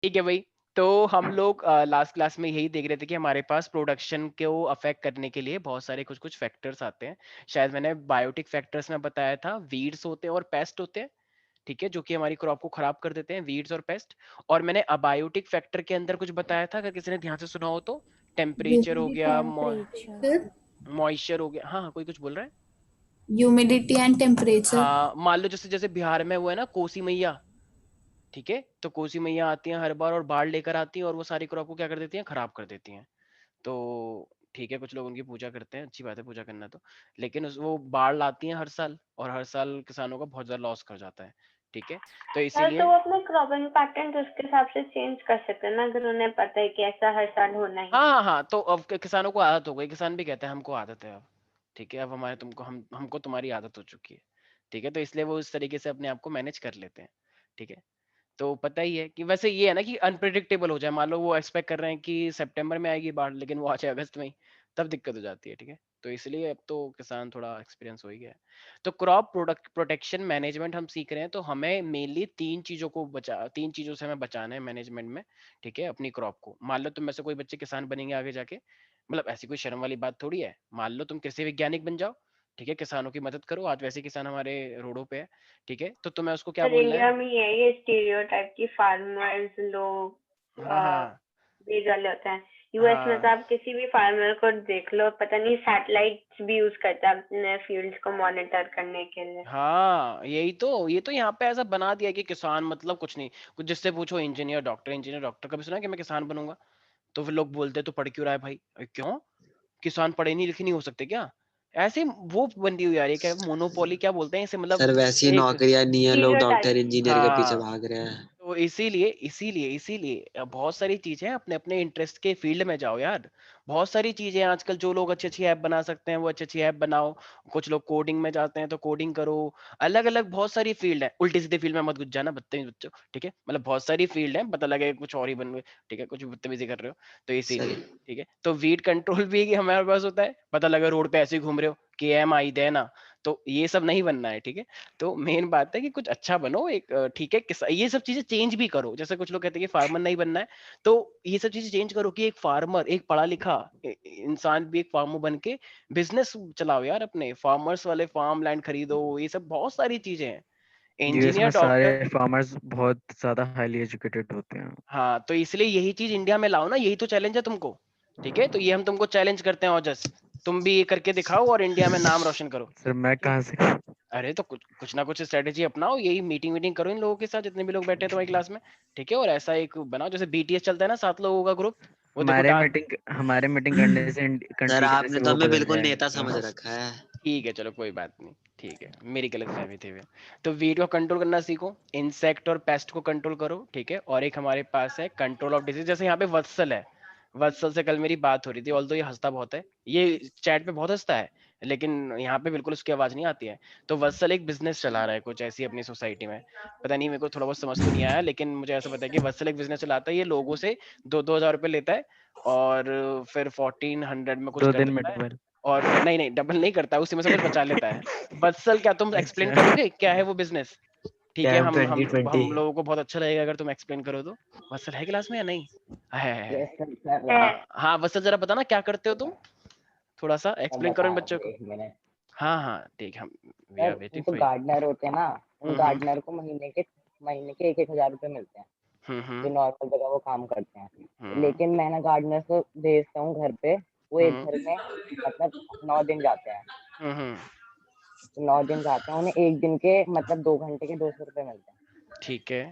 ठीक है भाई। तो हम लोग लास्ट क्लास में यही देख रहे थे कि हमारे पास प्रोडक्शन को अफेक्ट करने के लिए बहुत सारे कुछ कुछ फैक्टर्स आते हैं। शायद मैंने बायोटिक फैक्टर्स में बताया था, वीड्स होते हैं और पेस्ट होते हैं, ठीक है, जो कि हमारी क्रॉप को खराब कर देते हैं, वीड्स और पेस्ट। और मैंने अबायोटिक फैक्टर के अंदर कुछ बताया था, अगर किसी ने ध्यान से सुना हो तो, टेम्परेचर हो गया, टेम्परेचर। मॉइस्चर हो गया। हाँ हाँ, कोई कुछ बोल रहा है। Humidity and temperature. हाँ, मान लो जैसे जैसे बिहार में वो है ना कोसी मैया, ठीक है, तो कोसी मैया आती हैं हर बार और बाढ़ लेकर आती हैं और वो सारी क्रॉप को क्या कर देती हैं, खराब कर देती हैं। तो ठीक है, कुछ लोग उनकी पूजा करते हैं, अच्छी बात है पूजा करना तो, लेकिन वो बाढ़ लाती हैं हर साल और हर साल किसानों का बहुत ज्यादा लॉस कर जाता है, ठीक है। तो यार तो इसीलिए वो अपने क्रॉपिंग पैटर्न उसके हिसाब से चेंज कर सकते हैं ना, अगर उन्हें पता है कि ऐसा हर साल होना ही। हाँ हाँ हाँ, तो अब किसानों को आदत हो गई, किसान भी कहते हैं हमको आदत है अब, ठीक है, अब हमारे तुमको हमको तुम्हारी आदत हो चुकी है, ठीक है, तो इसलिए वो इस तरीके से अपने आप को मैनेज कर लेते हैं, ठीक है। तो पता ही है कि वैसे ये है ना कि अनप्रिडिक्टेबल हो जाए, मान लो वो एक्सपेक्ट कर रहे हैं कि सितंबर में आएगी बाढ़, लेकिन वो आ जाए अगस्त में ही, तब दिक्कत हो जाती है, ठीक है। तो इसलिए अब तो किसान थोड़ा एक्सपीरियंस हो ही गया है। तो क्रॉप प्रोडक्ट प्रोटेक्शन मैनेजमेंट हम सीख रहे हैं, तो हमें मेनली तीन चीजों से हमें बचाना है मैनेजमेंट में, ठीक है, अपनी क्रॉप को। मान लो तुम में से कोई बच्चे किसान बनेंगे आगे जाके, मतलब ऐसी कोई शर्म वाली बात थोड़ी है, मान लो तुम कृषि वैज्ञानिक बन जाओ, ठीक है, किसानों की मदद करो, आज वैसे किसान हमारे रोडों पे है, ठीक है, तो तुम्हें उसको क्या सर बोलना इंडिया है। में ये स्टीरियोटाइप की फार्मर्स लोग हाँ हाँ बीज वाले होते हैं। यूएस में तो हाँ आप किसी भी फार्मर को देख लो, पता नहीं सैटेलाइट्स भी यूज करता है अपने फील्ड्स को मॉनिटर करने के लिए। हाँ, यही तो, ये तो यहाँ पे ऐसा बना दिया कि किसान मतलब कुछ नहीं, कुछ जिससे पूछो इंजीनियर डॉक्टर, कभी सुना कि मैं किसान बनूंगा। तो फिर लोग बोलते तो पढ़ क्यों रहा है भाई, क्यों, किसान पढ़े नहीं लिखे नहीं हो सकते क्या, ऐसे वो बनती हुई आ रही है, क्या मोनोपोली क्या बोलते हैं इसे, मतलब सर वैसी एक, नौकरियां नहीं है, लोग स्टीरियोटाइप। डॉक्टर इंजीनियर के पीछे हाँ, भाग रहे हैं। तो इसीलिए बहुत सारी चीजें हैं, अपने अपने इंटरेस्ट के फील्ड में जाओ यार। बहुत सारी चीजें हैं आजकल, जो लोग अच्छी अच्छी ऐप बना सकते हैं वो अच्छी अच्छी ऐप बनाओ, कुछ लोग कोडिंग में जाते हैं तो कोडिंग करो, अलग अलग बहुत सारी फील्ड है, उल्टी सीधी फील्ड में मत घुस जाना बदतमीज बच्चों, ठीक है, मतलब बहुत सारी फील्ड है, पता लगे कुछ और ही बन गए, ठीक है, कुछ बदतमीजी कर रहे हो, तो सर इसीलिए, ठीक है। तो वीट कंट्रोल भी हमारे पास होता है, पता लगा रोड पे ऐसे ही घूम रहे हो कि एम आई देना, तो ये सब नहीं बनना है, ठीक है। तो मेन बात है कि कुछ अच्छा बनो एक, ठीक है, ये सब चीजें चेंज भी करो, जैसे कुछ लोग कहते हैं कि फार्मर नहीं बनना है, तो ये सब चीजें चेंज करो कि एक फार्मर, एक पढ़ा लिखा इंसान भी एक फार्मर बन के बिजनेस चलाओ यार, अपने फार्मर्स वाले फार्म लैंड खरीदो, ये सब बहुत सारी चीजें हैं, यूएस में इंजीनियर सारे डॉक्टर। फार्मर्स बहुत ज्यादा हाईली एजुकेटेड होते हैं। हाँ, तो इसलिए यही चीज इंडिया में लाओ ना, यही तो चैलेंज है तुमको, ठीक है, तो ये हम तुमको चैलेंज करते हैं ओजस, तुम भी ये करके दिखाओ और इंडिया में नाम रोशन करो। सर मैं कहाँ से अरे तो कुछ कुछ ना कुछ स्ट्रेटेजी अपनाओ, यही मीटिंग वीटिंग करो इन लोगों के साथ, जितने भी लोग बैठे हैं तुम्हारी क्लास में, ठीक है, और ऐसा एक बनाओ जैसे बीटीएस चलता है ना, 7 लोगों का ग्रुप, वो देखो डाल। हमारे मीटिंग करने से सर कंट्री आपने कैसे तो वो हमें बदल बिल्कुल जाए नेता तो। समझ रखा है। ठीक है, चलो कोई बात नहीं, ठीक है, मेरी गलत फहमी थी वे। तो वीट को कंट्रोल करना सीखो, इंसेक्ट और पेस्ट को कंट्रोल करो, ठीक है, और एक हमारे पास है कंट्रोल ऑफ डिजीज, जैसे यहाँ पे वत्सल है, वत्सल से कल मेरी बात हो रही थी, ऑल्दो ये हंसता बहुत है, ये चैट पे बहुत हंसता है, लेकिन यहाँ पे बिल्कुल उसकी आवाज नहीं आती है। तो वत्सल एक बिजनेस चला रहा है कुछ ऐसी अपनी सोसाइटी में, पता नहीं, मेरे को थोड़ा बहुत समझ तो नहीं आया, लेकिन मुझे ऐसा पता है कि वत्सल एक बिजनेस चलाता है, ये लोगों से 2-2 हज़ार रुपये लेता है, और फिर 1400 में कुछ दो कर दिन में देता है, डबल। और नहीं नहीं डबल नहीं करता, उसी में से कुछ बचा लेता है। वत्सल, क्या तुम एक्सप्लेन अच्छा। करोगे क्या है वो बिजनेस, ठीक है, कैब हम 2020। हम लोगों को बहुत अच्छा लगेगा अगर तुम एक्सप्लेन करो तो। वत्सल है क्लास में या नहीं, है। यस सर सर है। हाँ हाँ, वत्सल जरा बताना क्या करते हो तुम, थोड़ा सा मैं एक्सप्लेन करो बता इन रहा बच्चों हूँ को। 1 मिनट। हाँ हाँ ठीक है, हम वी सर आर वेटिंग जो फॉर यू। गार्डनर होते हैं ना, उन हम्म गार्डनर को महीने के 1-1 हज़ार रुपये मिलते हैं, जो हम्म नॉर्मल जगह वो काम करते हैं। हम्म लेकिन मैं ना गार्डनर को भेजता हूँ घर पे, वो एक हम्म घर में मतलब 9 दिन जाते हैं। हम्म, तो 9 दिन जाते हैं, उन्हें एक दिन के मतलब 2 घंटे के 200 रुपये मिलते हैं। ठीक है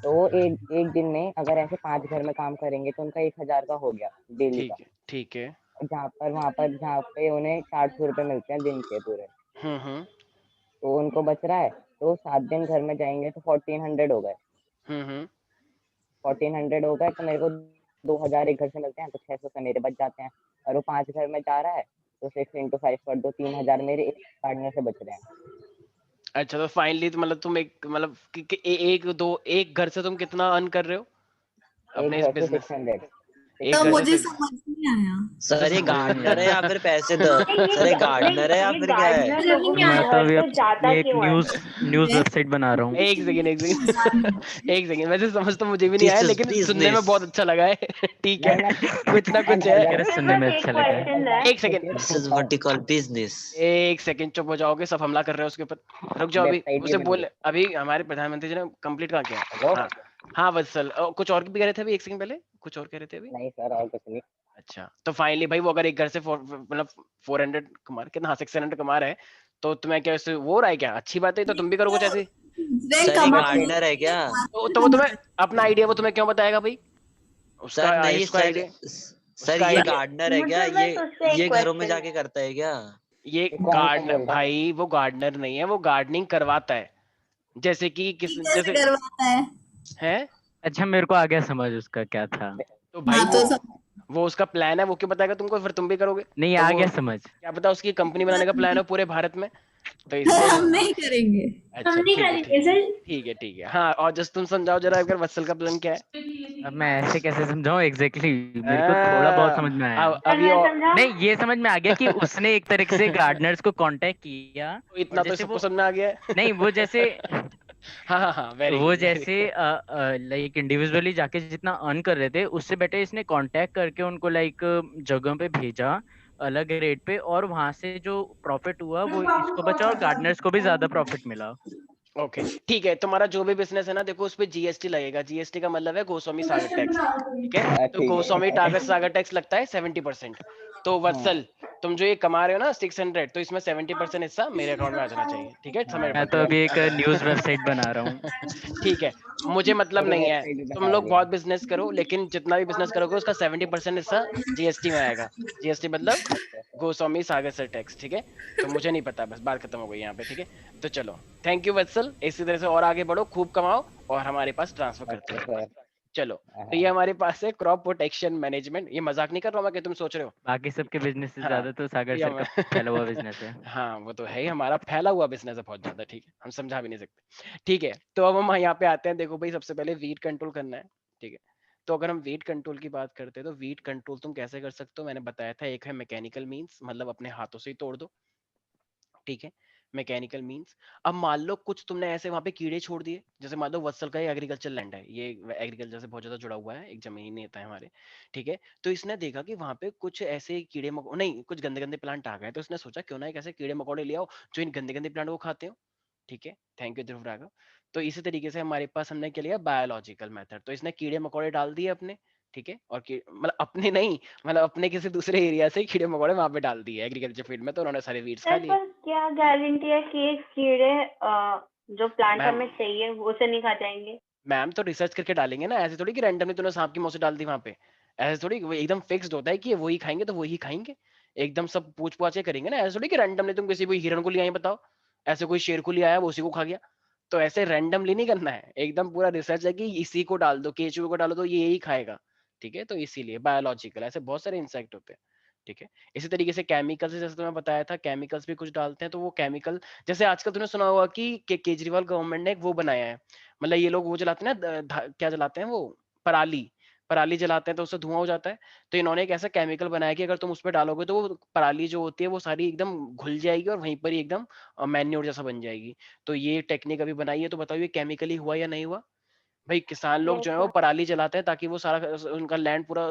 तो वो एक एक दिन में अगर ऐसे 5 घर में काम करेंगे तो उनका 1 हज़ार का हो गया डेली का। ठीक है ठीक है। और जहाँ पे उन्हें 400 रुपये मिलते हैं दिन के पूरे, हम्म, तो उनको बच रहा है। तो 7 दिन घर में जाएंगे तो 1400 हो गए। हम्म। 1400 हो गए तो मेरे को 2 हज़ार एक घर से मिलते हैं, तो 600 से मेरे बच जाते हैं। और वो 5 घर में जा रहा है, तो 6 × 5 कर दो, 3 हज़ार मेरे एक गार्डनर से बच रहे हैं। अच्छा, तो फाइनली तो मतलब तुम एक, मतलब एक घर से तुम कितना अर्न कर रहे हो एक अपने इस घर से बिजनेस, 600। एक तो घर 600। से मुझे 600। समझ नहीं आया। सर ये गार्डनर है या फिर पैसे दो? सर ये गार्डनर है या ये फिर क्या है? गार्डनर लोगों के मैं तो घर अभी पे जाता अपनी एक क्यों है? न्यूज़ वेबसाइट बना रहा हूँ। एक सेकंड एक सेकंड, वैसे समझ तो मुझे भी नहीं आया, This is लेकिन सुनने में business. बहुत अच्छा लगा है। ठीक है, मैं कुछ ना कुछ है। अरे सुनने में अच्छा लगा है। क्वेश्चन है। एक second, This is what you call business. एक सेकंड, चुप हो जाओगे, सब हमला कर रहे हैं उसके ऊपर। रुक जाओ, अभी वेबसाइट भी उसे बनी बोल, अभी हमारे प्रधानमंत्री जी ने कंप्लीट कहाँ किया? वो हाँ हाँ वत्सल, कुछ और भी कह रहे थे अभी, एक सेकंड पहले कुछ और कह रहे थे अभी। नहीं सर और कुछ नहीं। अच्छा, तो फाइनली भाई वो अगर एक घर से मतलब 400 कमा रहा, कितना, हाँ 600 कमा रहा है, तो तुम्हें क्या इससे वो रहा है क्या? अच्छी बात है, तो तुम भी करो कुछ ऐसे। वे सर ये कमा गार्डनर है क्या? तो वो तुम्हें अपना आइडिया वो तुम्हें क्यों बताएगा भाई? उसका सर नहीं उसका सर, आइडिया, सर उसका ये आइडिया, गार्डनर है क्या? मुझे बस उससे एक ये घरों में question जाके करता है क्या? ये ये कौन सा गार्डनर बोल रहा है? भाई, वो गार्डनर नहीं है, वो गार्डनिंग करवाता है। जैसे कि किस, कैसे जैसे करवाता है? है, अच्छा मेरे को आ गया समझ उसका क्या था। तो भाई हाँ तो सब वो उसका प्लान है, वो क्यों बताएगा तुमको, फिर तुम भी करोगे? नहीं तो आ वो गया समझ। क्या पता उसकी कंपनी बनाने का प्लान हो पूरे भारत में, तो इसलिए हम वो, नहीं करेंगे। अच्छा हम नहीं ठीक है, करेंगे सर। ठीक है ठीक है। हाँ, और जस्ट तुम समझाओ जरा अगर वत्सल का प्लान क्या है? अब मैं ऐसे कैसे समझाऊं एग्जैक्टली मेरे को थोड़ा बहुत समझ में आया। अभी और नहीं ये समझ में आ गया कि उसने एक तरीके से गार्डनर्स को कांटेक्ट किया तो इतना और तो जैसे सबको वो समझ में आ गया है। नहीं वो जैसे हाँ हाँ हाँ, वेरी वो गुड जैसे लाइक इंडिविजुअली जाके जितना अर्न कर रहे थे उससे बेटर इसने कांटेक्ट करके उनको लाइक जगह पे भेजा अलग रेट पे और वहां से जो प्रॉफिट हुआ वो इसको बचा और गार्डनर्स को भी ज्यादा प्रॉफिट मिला। ओके ठीक है, तुम्हारा जो भी बिजनेस है ना, देखो उस पे जीएसटी लगेगा। जीएसटी का मतलब है गोस्वामी सागर टैक्स, ठीक है? तो ठीक गोस्वामी है। सागर टैक्स लगता है 70%। तो वत्सल, तुम जो ये कमा रहे हो ना 600, तो इसमें 70% हिस्सा मेरे अकाउंट में आ जाना चाहिए, ठीक है? समय मैं तो अभी एक न्यूज़ वेबसाइट बना रहा हूँ। ठीक है, मुझे मतलब मेरी नहीं है, वेबसाइट भी तुम बना लोग रही है। बहुत बिजनेस करो, लेकिन जितना भी बिजनेस करोगे उसका 70% हिस्सा जीएसटी में आएगा। जीएसटी मतलब गोस्वामी सागर से टैक्स, ठीक है? तो मुझे नहीं पता, बस बात खत्म हो गई यहाँ पे, ठीक है? तो चलो, थैंक यू वत्सल, इसी तरह से और आगे बढ़ो, खूब कमाओ और हमारे पास ट्रांसफर करते अच्छा रहो। सर। चलो, तो ये हमारे पास है क्रॉप प्रोटेक्शन मैनेजमेंट। ये मजाक नहीं कर रहा हूँ मैं कि तुम सोच रहे हो। बाकी सबके बिजनेस से हाँ, ज्यादा तो सागर ये सर का फैला हुआ बिजनेस है। हाँ वो तो है ही, हमारा फैला हुआ बिजनेस है बहुत ज्यादा, ठीक है? हम समझा भी नहीं सकते। ठीक है, तो अब हम यहाँ पे आते हैं। देखो भाई, सबसे पहले वीट कंट्रोल करना है, ठीक है? तो अगर हम वीट कंट्रोल की बात करते हैं, तो वीट कंट्रोल तुम कैसे कर सकते हो, मैंने बताया था। एक है मैकेनिकल मींस, मतलब अपने हाथों से ही तोड़ दो, ठीक है? मैकेनिकल मींस, अब मान लो कुछ तुमने ऐसे वहां पे कीड़े छोड़ दिए, जैसे मान लो वत्सल का एग्रीकल्चर लैंड है, ये एग्रीकल्चर से बहुत ज्यादा जुड़ा हुआ है, एक जमीन नेता है हमारे, ठीक है? तो इसने देखा कि वहां पे कुछ ऐसे कीड़े मकोड़े, नहीं कुछ गंदे गंदे प्लांट आ गए, तो इसने सोचा क्यों ना एक ऐसे कीड़े मकोड़े ले आओ जो इन गंदे गंदे प्लांट को खाते हो, ठीक है? थैंक यू ध्रुव राघव। तो इसी तरीके से हमारे पास हमने क्या लिया, बायोलॉजिकल मेथड। तो इसने कीड़े मकोड़े डाल दिए अपने, ठीक है? और मतलब अपने नहीं, मतलब अपने किसी दूसरे एरिया से कीड़े मकोड़े वहां पे डाल दिए एग्रीकल्चर फील्ड में, तो उन्होंने सारे वीड्स खा सर लिए। पर क्या गारंटी है कि ये कीड़े जो प्लांट मैम, हमें चाहिए वो से नहीं खा जाएंगे? मैम तो रिसर्च करके डालेंगे ना, ऐसे थोड़ी कि रैंडमली तूने सांप की मौत डाल दी वहां पे। ऐसे थोड़ी, वो एकदम फिक्स्ड होता है कि ये वही खाएंगे तो वही खाएंगे, एकदम सब पूछ पाछ के करेंगे ना। ऐसे थोड़ी कि रैंडमली तुम किसी कोई हिरण को ले आए, बताओ, ऐसे कोई शेर को ले आया वो उसी को खा गया। तो ऐसे रैंडमली नहीं करना है, एकदम पूरा रिसर्च है कि इसी को डाल दो, केचुए को डालो तो ये यही खाएगा, ठीक है? तो इसीलिए बायोलॉजिकल, ऐसे बहुत सारे इंसेक्ट होते हैं, ठीक है? इसी तरीके से केमिकल्स, जैसे तुम्हें बताया था, केमिकल्स भी कुछ डालते हैं, तो वो केमिकल, जैसे आजकल तूने सुना होगा कि केजरीवाल गवर्नमेंट ने एक वो बनाया है, मतलब ये लोग वो जलाते हैं ना, क्या जलाते हैं वो, पराली, पराली जलाते हैं तो उससे धुआं हो जाता है। तो इन्होंने एक ऐसा केमिकल बनाया कि अगर तुम उस पर डालोगे तो वो पराली जो होती है वो सारी एकदम घुल जाएगी और वहीं पर ही एकदम मैन्योर जैसा बन जाएगी। तो ये टेक्निक अभी बनाई है, तो बताओ ये केमिकली हुआ या नहीं हुआ? भाई किसान लोग यस जो है वो सर। पराली जलाते हैं ताकि वो सारा उनका लैंड पूरा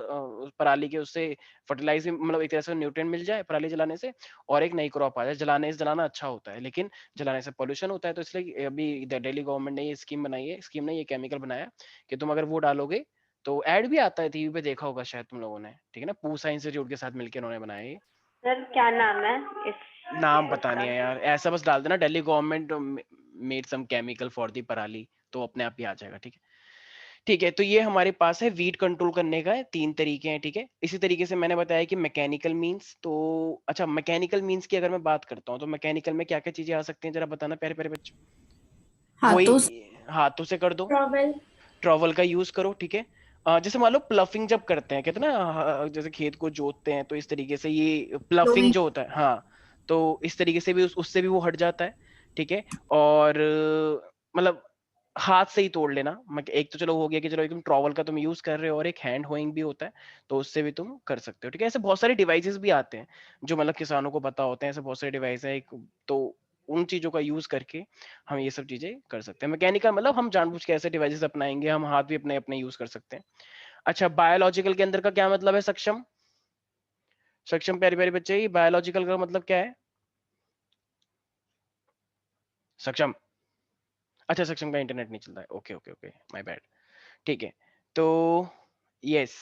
पराली के उससे फर्टिलाइज, मतलब एक तरह से न्यूट्रिएंट मिल जाए पराली जलाने से, और एक नई क्रॉप आ जाए। जलाने से जलाना अच्छा होता है, लेकिन जलाने से पोल्यूशन होता है। तो इसलिए अभी दिल्ली गवर्नमेंट ने ये स्कीम बनाई है, स्कीम ने ये केमिकल बनाया कि तुम अगर वो डालोगे, तो ऐड भी आता है टीवी पे, देखा होगा शायद तुम लोगों ने, ठीक है ना? पूसा इंस्टीट्यूट के साथ मिलकर उन्होंने बनाया ये। सर क्या नाम है नाम पता इसका? नहीं है यार, ऐसा बस डाल देना Delhi government made some chemical for the पराली, तो अपने आप ही आ जाएगा, ठीक है? ठीक है, तो ये हमारे पास है वीट कंट्रोल करने का, 3 तरीके हैं, ठीक है? इसी तरीके से मैंने बताया कि मैकेनिकल मींस, तो अच्छा मैकेनिकल मींस की अगर मैं बात करता हूँ, तो मैकेनिकल में क्या क्या चीजें आ सकती हैं, जरा बताना प्यारे प्यारे बच्चों। हाथों वही हाथों से कर दो, ट्रॉवल ट्रॉवल का यूज करो, ठीक है? जैसे मान लो प्लफिंग जब करते हैं, कहते हैं ना, जैसे खेत को जोतते हैं, तो इस तरीके से ये प्लफिंग जो होता है, हाँ, तो इस तरीके से भी उससे भी वो हट जाता है, ठीक है? और मतलब हाथ से ही तोड़ लेना। एक तो चलो हो गया कि चलो एकदम ट्रॉवल का तुम यूज कर रहे हो और एक हैंड होइंग भी होता है, तो उससे भी तुम कर सकते हो। ठीक है, ऐसे बहुत सारे डिवाइसेस भी आते हैं जो मतलब किसानों को पता होते हैं, ऐसे बहुत सारे डिवाइस है। तो उन चीजों का यूज करके हम ये सब चीजें कर सकते हैं। मैकेनिकल मतलब हम जानबूझ के ऐसे डिवाइसेस अपनाएंगे, हम हाथ भी अपने अपने यूज कर सकते हैं। अच्छा, बायोलॉजिकल के अंदर का क्या मतलब है? सक्षम, सक्षम प्यारे प्यारे बच्चे, बायोलॉजिकल का मतलब क्या है? सक्षम, अच्छा सक्षम का इंटरनेट नहीं चलता है, okay okay okay, my bad. ठीक है, तो यस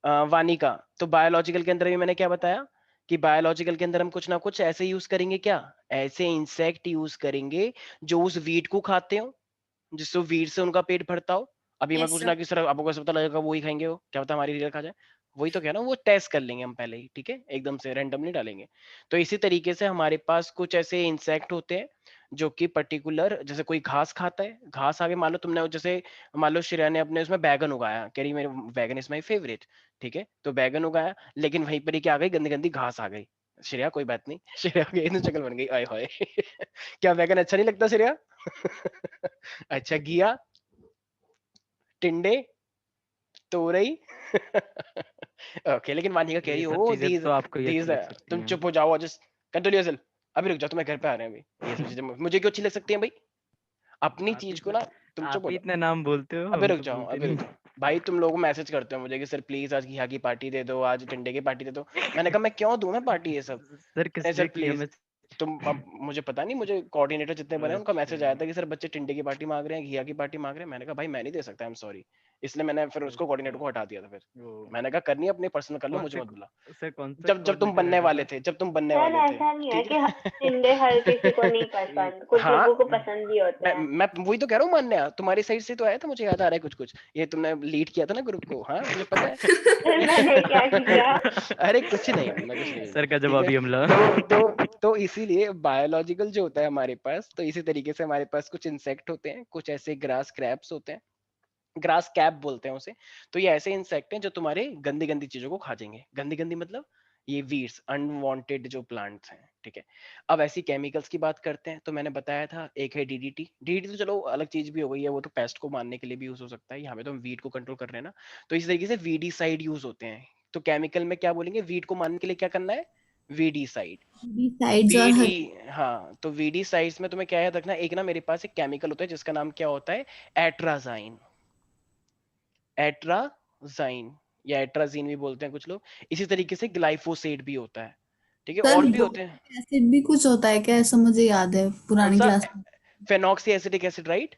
वानिका, तो बायोलॉजिकल के अंदर भी मैंने क्या बताया कि बायोलॉजिकल के अंदर हम कुछ ना कुछ ऐसे यूज करेंगे, क्या ऐसे इंसेक्ट यूज करेंगे जो उस वीट को खाते हो, जिससे वीट से उनका पेट भरता हो। अभी मैं पूछना कि सर आपको कैसे पता लगेगा वो ही खाएंगे, वो क्या पता हमारी रीडर खा जाए? वही तो कह रहा हूँ, वो टेस्ट कर लेंगे हम पहले ही, ठीक है, एकदम से रैंडमली डालेंगे। तो इसी तरीके से हमारे पास कुछ ऐसे इंसेक्ट होते हैं जो कि पर्टिकुलर, जैसे कोई घास खाता है, घास आगे मान लो तुमने, जैसे मान लो श्रेया ने अपने उसमें बैगन उगाया, कह रही मेरे बैगन इज माई फेवरेट, ठीक है, तो बैगन उगाया, लेकिन वहीं पर ही क्या आ गई, गंदी गंदी घास आ गई। श्रेया कोई बात नहीं, श्रेया की इतनी शक्ल बन गई, आय हाय क्या बैगन अच्छा नहीं लगता श्रेया? अच्छा, घिया, टिंडे, तोरई ओके, लेकिन वानिका कह रही ये सब हो चीजें दीज तो आपको ही अच्छी दीज, लग सकती तुम हैं। चुप हो जाओ, जस्ट कंट्रोल योरसेल्फ। अभी रुक जाओ, तुम्हें घर पे आ रहे हैं अभी, ये सब चीजें मुझे क्यों अच्छी लग सकती हैं भाई? अपनी आप ही चीज को इतना ना, तुम चुप आप हो ही जाओ। इतने नाम बोलते हो, अबे हम रुक तो जाओ, बोलते अबे रुक नहीं। जाओ भाई, तुम लोग मैसेज करते हो मुझे कि सर प्लीज आज घिया की पार्टी दे दो, आज टिंडे की पार्टी दे दो। मैंने कहा मैं क्यों दूं मैं पार्टी ये सब? सर नहीं किस सर लिए किया प्लीज। मैं? तुम अब मुझे पता नहीं, मुझे कोऑर्डिनेटर जितने बने हैं, उनका मैसेज आया अच्छा। था कि सर बच्चे टिंडे की पार्टी मांग रहे हैं, घिया की पार्टी मांग रहे हैं। मैंने कहा भाई मैं नहीं दे सकता, आई एम सॉरी। इसलिए मैंने फिर उसको कोऑर्डिनेटर को हटा दिया था। फिर वो मैंने कहा करनी है अपनी पर्सनल कर लो, कौन मुझे से मत बुला। सर कौन सा जब जब तुम कोऑर्डिनेटर बनने हटा वाले था? थे, जब तुम बनने सर वाले थे, ऐसा नहीं है ठीक कि है टिंडे हर किसी को नहीं एक पसंद, कुछ हाँ, लोगों को पसंद भी होते मैं हैं। मैं वही तो कह रहा हूँ, मान्या तुम्हारी साइड से तो आया था, मुझे याद आ रहा है कुछ कुछ, ये तुमने लीड किया था ना ग्रुप को, हाँ मुझे पता है सर मैंने क्या किया? अरे कुछ नहीं बोला, कुछ नहीं बोला, सर का ठीक है। जवाबी हमला। तो इसीलिए बायोलॉजिकल जो होता है हमारे पास, तो इसी तरीके से हमारे पास कुछ इंसेक्ट होते हैं, कुछ ऐसे ग्रास क्रैप्स होते हैं, ग्रास कैप बोलते हैं उसे। तो ये ऐसे इंसेक्ट हैं जो तुम्हारे गंदी गंदी चीजों को खा जाएंगे। गंदी गंदी मतलब ये वीड्स, अनवांटेड जो प्लांट्स हैं, ठीक है। अब ऐसी केमिकल्स की बात करते हैं, तो मैंने बताया था एक है डीडीटी। डीडीटी तो चलो अलग चीज भी हो गई है, वो तो पेस्ट को मारने के लिए भी यूज हो सकता है, यहाँ पे तो हम वीड को कंट्रोल कर रहे हैं ना। तो इस तरीके से वीडीसाइड यूज होते हैं। तो केमिकल में क्या बोलेंगे, वीड को मारने के लिए क्या करना है, वीडीसाइड। साइड्स और वीडी, हाँ, तो वीडीसाइड्स में तुम्हें क्या याद रखना, एक ना मेरे पास एक केमिकल होता है जिसका नाम क्या होता है, एट्राजाइन। एट्राजाइन या एट्राजीन भी बोलते हैं कुछ लोग। इसी तरीके से ग्लाइफोसेट भी होता है, ठीक है, सर और भी होते हैं। बोरिक एसिड भी कुछ होता है क्या? ऐसा मुझे याद है कौन पुरानी सा? क्लास में। फेनॉक्सी एसिटिक एसिड, राइट?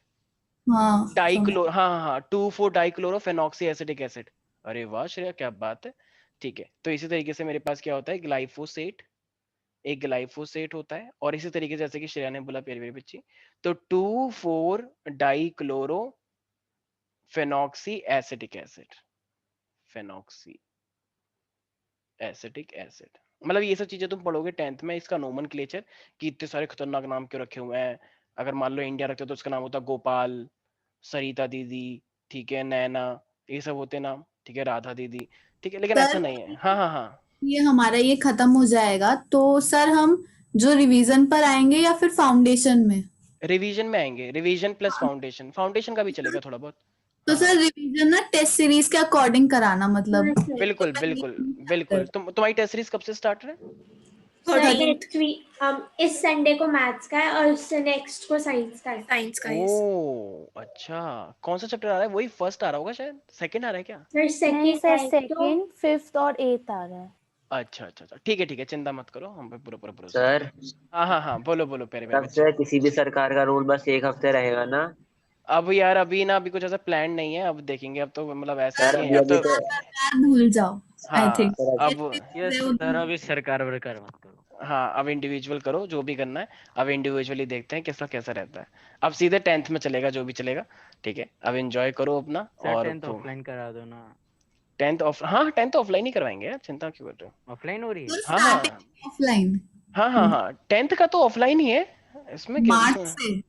हाँ डाइक्लो, हाँ हाँ हाँ, 2,4 डाइक्लोरो फेनॉक्सी एसिटिक एसिड। अरे वाह श्रेया, क्या बात है। ठीक है, तो इसी तरीके से मेरे पास क्या होता है, ग्लाइफोसेट, एक ग्लाइफोसेट होता है। और इसी तरीके से जैसे कि श्रेया ने बोला प्यारी प्यारी बच्ची, तो 2,4 dichloro phenoxy acetic acid, phenoxy acetic acid. मतलब ये सब चीजें तुम पढ़ोगे 10th में, इसका नोमेनक्लेचर कि इतने सारे खतरनाक नाम क्यों रखे हुए हैं। अगर मान लो इंडिया रखते हो तो उसका नाम होता गोपाल, सरिता दीदी, ठीक है, नैना, ये सब होते नाम, ठीक है, राधा दीदी, ठीक है, लेकिन ऐसा सर नहीं है। हाँ हाँ हाँ, ये हमारा ये खत्म हो जाएगा तो सर हम जो रिवीजन पर आएंगे या फिर फाउंडेशन में? रिवीजन में आएंगे, रिवीजन प्लस फाउंडेशन, फाउंडेशन का भी चलेगा थोड़ा बहुत। तो हाँ सर हाँ, रिवीजन ना टेस्ट सीरीज के अकॉर्डिंग कराना, मतलब बिल्कुल बिल्कुल बिल्कुल। तुम्हारी टेस्ट सीरीज कब से स्टार्ट है? सर नेक्स्ट वीक, इस संडे को मैथ्स का है और उससे नेक्स्ट को साइंस का है। साइंस का है ओ अच्छा, कौन सा चैप्टर आ रहा है? वही फर्स्ट आ रहा होगा शायद, सेकंड आ रहा है क्या? सर नहीं सेकंड सर, है तो सेकंड, फिफ्थ और एट्थ आ रहा है। अच्छा अच्छा अच्छा, ठीक है, चिंता मत करो, हम पे पूरा पूरा भरोसा है। सर हाँ हाँ हाँ, बोलो बोलो प्यारे प्यारे तब बच्चे। से किसी भी सरकार का रूल बस एक हफ्ते रहेगा ना? अब यार अभी ना, अभी कुछ ऐसा प्लान नहीं है, अब देखेंगे, अब तो मतलब ऐसा सर नहीं है अभी अब अभी तो। तो सरकार भूल जाओ। आई हाँ थिंक अब, यस सर, अभी सरकार वरकार मत करो। हाँ अब इंडिविजुअल करो जो भी करना है, अब इंडिविजुअली देखते हैं किसका कैसा रहता है। अब सीधे 10th में चलेगा जो भी चलेगा, ठीक है, अब एंजॉय करो अपना। सर और 10th ऑफलाइन करा दो ना। 10th ऑफ, हाँ 10th ऑफलाइन ही करवाएंगे यार, चिंता क्यों कर रहे हो? ऑफलाइन हो रही है? हाँ हाँ ऑफलाइन हाँ हाँ हाँ, 10th का तो ऑफलाइन ही है, इसमें क्या मार्च इसमें? से।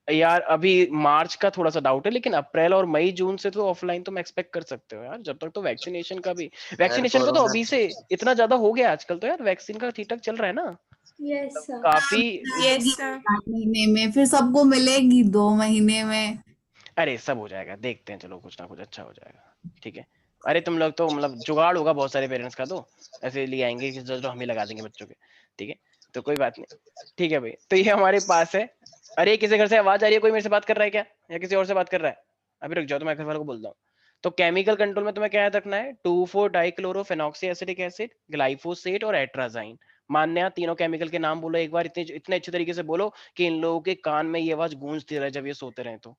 यार अभी मार्च का थोड़ा सा डाउट है, लेकिन अप्रैल और मई जून से तो ऑफलाइन तुम एक्सपेक्ट कर सकते हो यार, जब तक तो वैक्सीनेशन का भी, सर वैक्सीनेशन का तो कोरोना अभी से इतना ज्यादा हो गया आजकल तो यार, वैक्सीन का ठीक ठाक चल रहा है ना। Yes, sir. काफी Yes, sir. 8 महीने में फिर सबको मिलेगी 2 महीने में। अरे सब हो जाएगा, देखते हैं, चलो कुछ ना कुछ अच्छा हो जाएगा, ठीक है। अरे तुम लोग तो मतलब जुगाड़ होगा बहुत सारे पेरेंट्स का, तो ऐसे ले आएंगे कि जो हम ही लगा देंगे बच्चों के, ठीक है, तो कोई बात नहीं, ठीक है भाई। तो ये हमारे पास है। अरे किसी घर से आवाज आ रही है, कोई मेरे से बात कर रहा है क्या, या किसी और से बात कर रहा है? अभी रुक जाओ, तो मैं घर वालों को बोलता हूँ। तो केमिकल कंट्रोल में तुम्हें क्या याद रखना है, 2,4-डाइक्लोरोफेनॉक्सी एसिटिक एसिड, ग्लाइफोसेट और एट्राजाइन। मान्या, तीनों केमिकल के नाम बोलो एक बार, इतने अच्छे तरीके से बोलो कि इन लोगों के कान में ये आवाज गूंजती रहे जब ये सोते रहे, तो